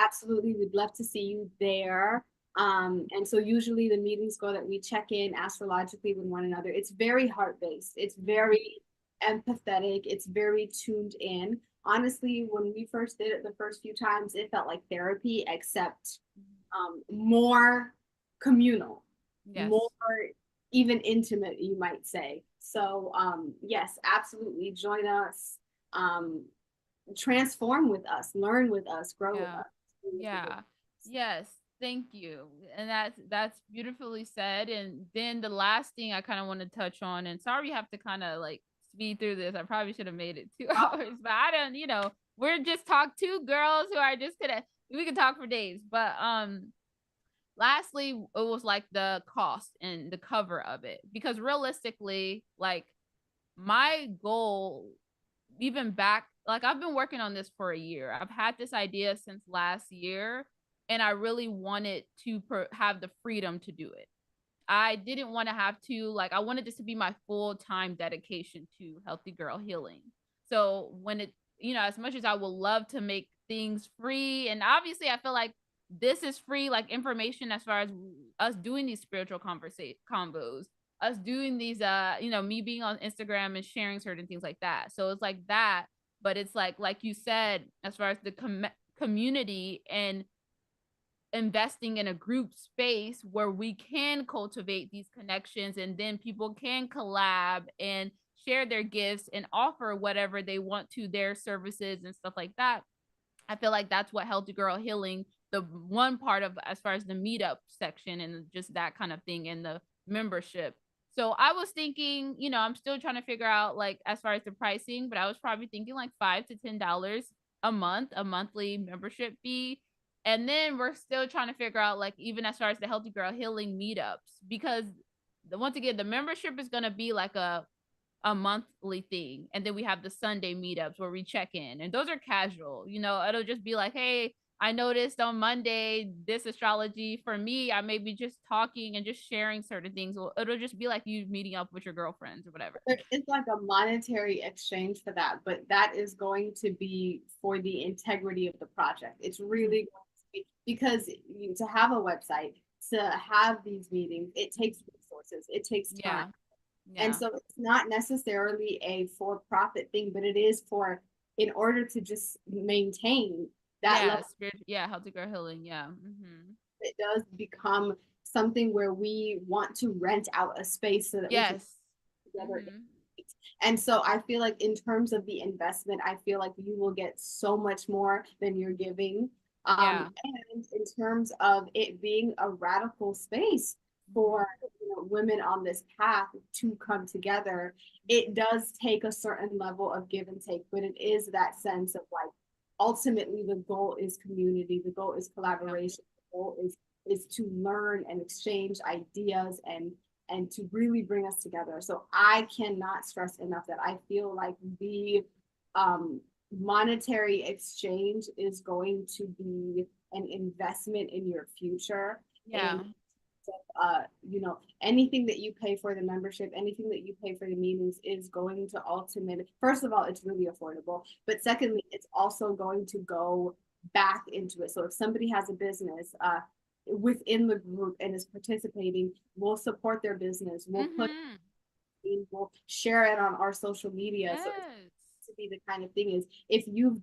Absolutely, we'd love to see you there. And so usually the meetings go that we check in astrologically with one another. It's very heart-based. It's very empathetic. It's very tuned in. Honestly, when we first did it the first few times, it felt like therapy, except more communal,
Yes.
more even intimate, you might say. So yes, absolutely, join us, transform with us, learn with us, grow with
Yeah.
us.
Yeah. Yes. Thank you. And that's beautifully said. And then the last thing I kind of want to touch on, and sorry you have to kind of like speed through this. I probably should have made it 2 hours, but I don't, we're just talk two girls who are just gonna we can talk for days. But lastly, it was like the cost and the cover of it. Because realistically, like my goal, even back, like I've been working on this for a year. I've had this idea since last year, and I really wanted to have the freedom to do it. I didn't want to have to, like, I wanted this to be my full time dedication to healthy girl healing. So when it, as much as I would love to make things free, and obviously I feel like this is free, like information as far as us doing these spiritual conversation combos, us doing these, me being on Instagram and sharing certain things like that. So it's like that, but it's like you said, as far as the community and investing in a group space where we can cultivate these connections, and then people can collab and share their gifts and offer whatever they want to their services and stuff like that. I feel like that's what Healthy Girl Healing, the one part of, as far as the meetup section and just that kind of thing, and the membership. So I was thinking, I'm still trying to figure out, like, as far as the pricing, but I was probably thinking like $5 to $10 a month, a monthly membership fee. And then we're still trying to figure out, like, even as far as the Healthy Girl Healing meetups, because once again, the membership is going to be like a monthly thing, and then we have the Sunday meetups where we check in, and those are casual. It'll just be like, hey, I noticed on Monday this astrology. For me, I may be just talking and just sharing certain things. It'll just be like you meeting up with your girlfriends or whatever.
It's like a monetary exchange for that, but that is going to be for the integrity of the project. It's really going to be, because to have a website, to have these meetings, it takes resources, it takes time. And
Yeah.
so it's not necessarily a for-profit thing, but it is in order to just maintain that level.
Yeah, Healthy Girl Healing. Yeah.
It does become something where we want to rent out a space so that we can
Yes.
together. And so I feel like in terms of the investment, I feel like you will get so much more than you're giving.
Yeah.
And in terms of it being a radical space for women on this path to come together, it does take a certain level of give and take, but it is that sense of like, ultimately the goal is community, the goal is collaboration, the goal is to learn and exchange ideas and to really bring us together. So I cannot stress enough that I feel like the monetary exchange is going to be an investment in your future.
Yeah.
you know, anything that you pay for the membership, anything that you pay for the meetings is going to ultimately, first of all, it's really affordable, but secondly, it's also going to go back into it. So if somebody has a business within the group and is participating, we'll support their business. We'll put, we'll share it on our social media. So
Yes.
to be the kind of thing is, if you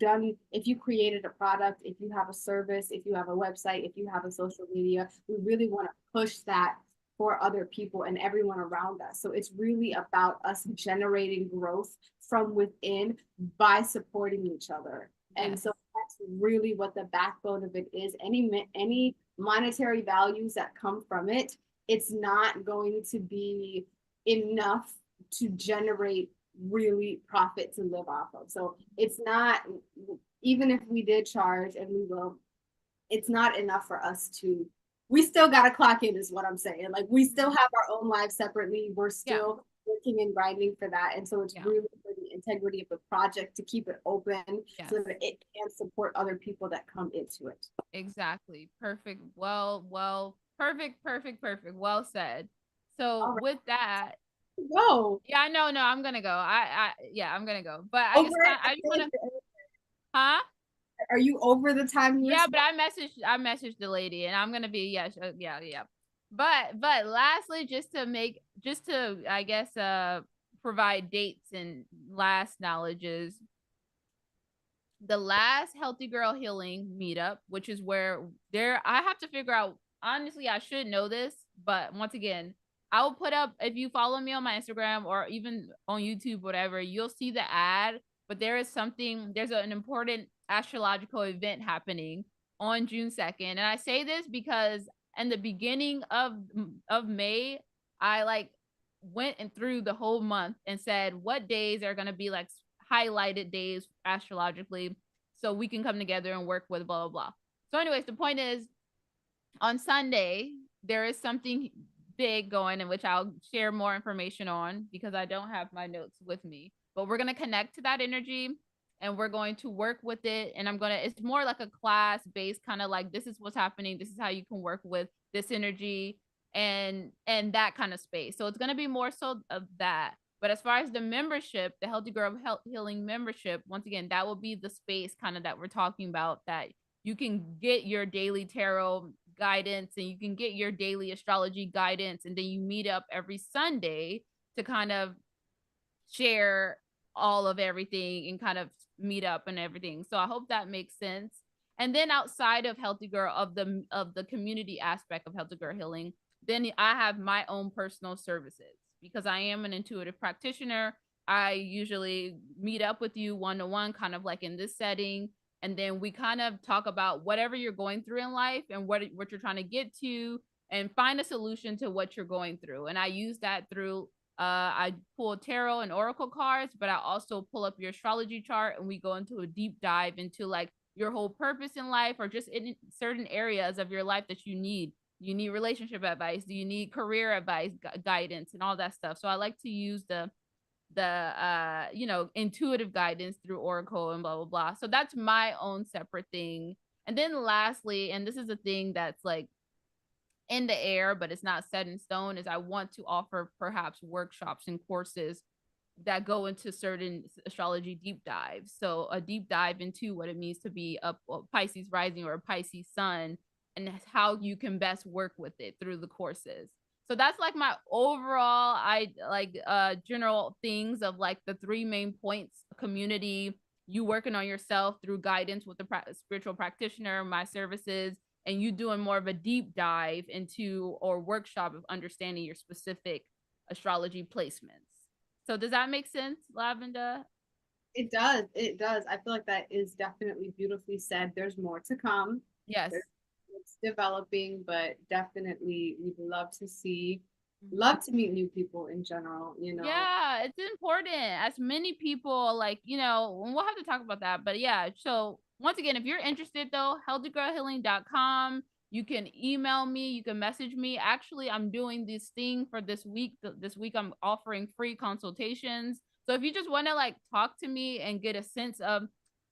created a product, if you have a service, if you have a website, if you have a social media, we really want to push that for other people and everyone around us. So it's really about us generating growth from within by supporting each other.
Yes.
And so that's really what the backbone of it is. Any monetary values that come from it, it's not going to be enough to generate really profit to live off of. So it's not, even if we did charge, and we will, it's not enough for us to, we still got to clock in is what I'm saying. Like we still have our own lives separately. We're still working and grinding for that. And so it's really for the integrity of the project to keep it open so that it can support other people that come into it.
Exactly. Perfect. Perfect. Well said. So with that,
go.
Yeah, no, I'm gonna go. I'm gonna go. But I just wanna, huh?
Are you over the time?
Yeah, but I messaged the lady, and I'm gonna be yeah. But lastly, just to I guess provide dates and last knowledges. The last Healthy Girl Healing meetup, which is where I have to figure out, honestly, I should know this, but once again, I will put up, if you follow me on my Instagram or even on YouTube, whatever, you'll see the ad. But there's an important astrological event happening on June 2nd. And I say this because in the beginning of May, I like went and through the whole month and said what days are going to be like highlighted days astrologically, so we can come together and work with blah blah blah. So anyways, the point is, on Sunday there is something big going, in which I'll share more information on because I don't have my notes with me, but we're going to connect to that energy and we're going to work with it. And it's more like a class based, kind of like, this is what's happening, this is how you can work with this energy and that kind of space. So it's going to be more so of that. But as far as the membership, the Healthy Girl Healing membership, once again, that will be the space kind of that we're talking about, that you can get your daily tarot guidance and you can get your daily astrology guidance. And then you meet up every Sunday to kind of share all of everything and kind of meet up and everything. So I hope that makes sense. And then outside of Healthy Girl, of the community aspect of Healthy Girl Healing, then I have my own personal services because I am an intuitive practitioner. I usually meet up with you one-to-one, kind of like in this setting. And then we kind of talk about whatever you're going through in life and what you're trying to get to, and find a solution to what you're going through. And I use that through I pull tarot and oracle cards, but I also pull up your astrology chart and we go into a deep dive into like your whole purpose in life, or just in certain areas of your life that you need. You need relationship advice? Do you need career advice, guidance, and all that stuff? So I like to use the intuitive guidance through oracle and blah blah blah. So that's my own separate thing. And then lastly, and this is a thing that's like in the air but it's not set in stone, is I want to offer perhaps workshops and courses that go into certain astrology deep dives. So a deep dive into what it means to be a Pisces rising or a Pisces sun, and how you can best work with it through the courses. So that's like my overall general things of like the three main points: community, you working on yourself through guidance with the spiritual practitioner, my services, and you doing more of a deep dive into or workshop of understanding your specific astrology placements. So does that make sense, Lavendah?
It does. It does. I feel like that is definitely beautifully said. There's more to come.
Yes.
It's developing, but definitely we'd love to meet new people in general, you know.
Yeah, it's important. As many people, like, we'll have to talk about that. But yeah, so once again, if you're interested though, healthygirlhealing.com. You can email me, you can message me. Actually, I'm doing this thing for this week. This week I'm offering free consultations. So if you just want to like talk to me and get a sense of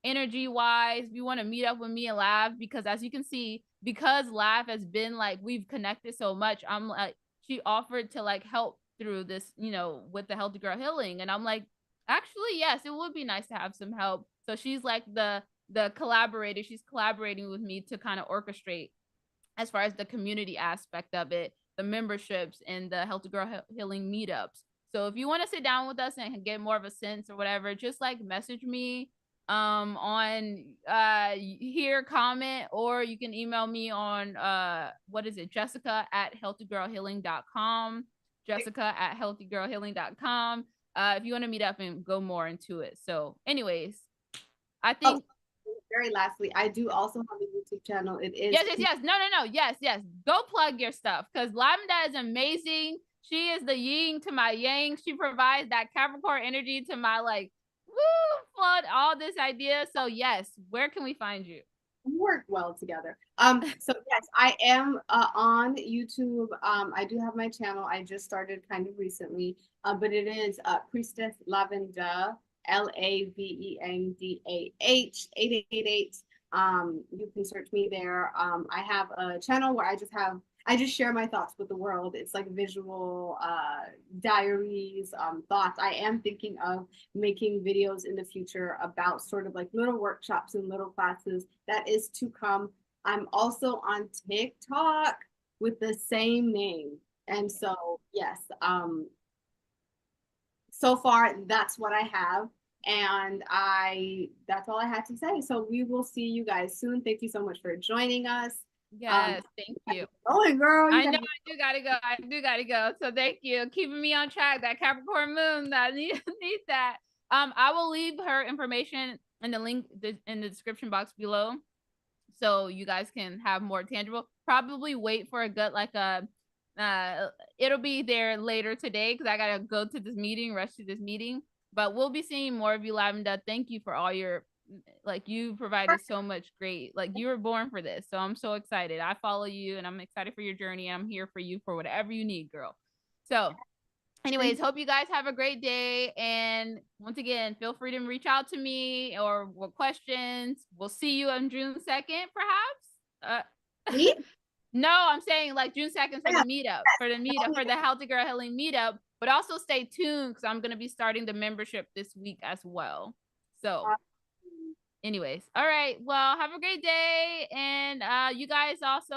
energy wise, if you want to meet up with me and laugh, because as you can see, because Lav has been like, we've connected so much, I'm like, she offered to like help through this, you know, with the Healthy Girl Healing. And I'm like, actually, yes, it would be nice to have some help. So she's like the collaborator. She's collaborating with me to kind of orchestrate as far as the community aspect of it, the memberships and the Healthy Girl Healing meetups. So if you want to sit down with us and get more of a sense or whatever, just like message me on here, comment, or you can email me on what is it, Jessica at healthygirlhealing.com, Jessica at healthygirlhealing.com, if you want to meet up and go more into it. So anyways, I
Oh,
think
very lastly, I do also have a YouTube channel. It is
yes, yes, yes. No, no, no. Yes, yes. Go plug your stuff because Lavendah is amazing. She is the yin to my yang. She provides that Capricorn energy to my like woo flood all this idea. So yes, where can we find you?
work well together. So yes, I am on YouTube. I do have my channel. I just started kind of recently, but it is Priestess Lavendah, Lavendah 888. You can search me there. I have a channel where I just share my thoughts with the world. It's like visual diaries, thoughts. I am thinking of making videos in the future about sort of like little workshops and little classes. That is to come. I'm also on TikTok with the same name. And so, yes, so far that's what I have. And that's all I had to say. So we will see you guys soon. Thank you so much for joining us.
Yes, thank you.
Oh, girl, you
I
gotta
know I do gotta go. I do gotta go. So thank you. Keeping me on track. That Capricorn moon that need that. I will leave her information in the link in the description box below. So you guys can have more tangible. Probably wait for a good like a it'll be there later today because I gotta go to this meeting, rush to this meeting. But we'll be seeing more of you, Lavendah. Thank you for all your like you provided so much great. Like you were born for this. So I'm so excited. I follow you and I'm excited for your journey. I'm here for you for whatever you need, girl. So anyways, hope you guys have a great day. And once again, feel free to reach out to me or what questions. We'll see you on June 2nd, perhaps.
me?
No, I'm saying like June 2nd for the meetup, for the Healthy Girl Healing meetup. But also stay tuned because I'm going to be starting the membership this week as well. So, anyways, all right. Well, have a great day. And you guys also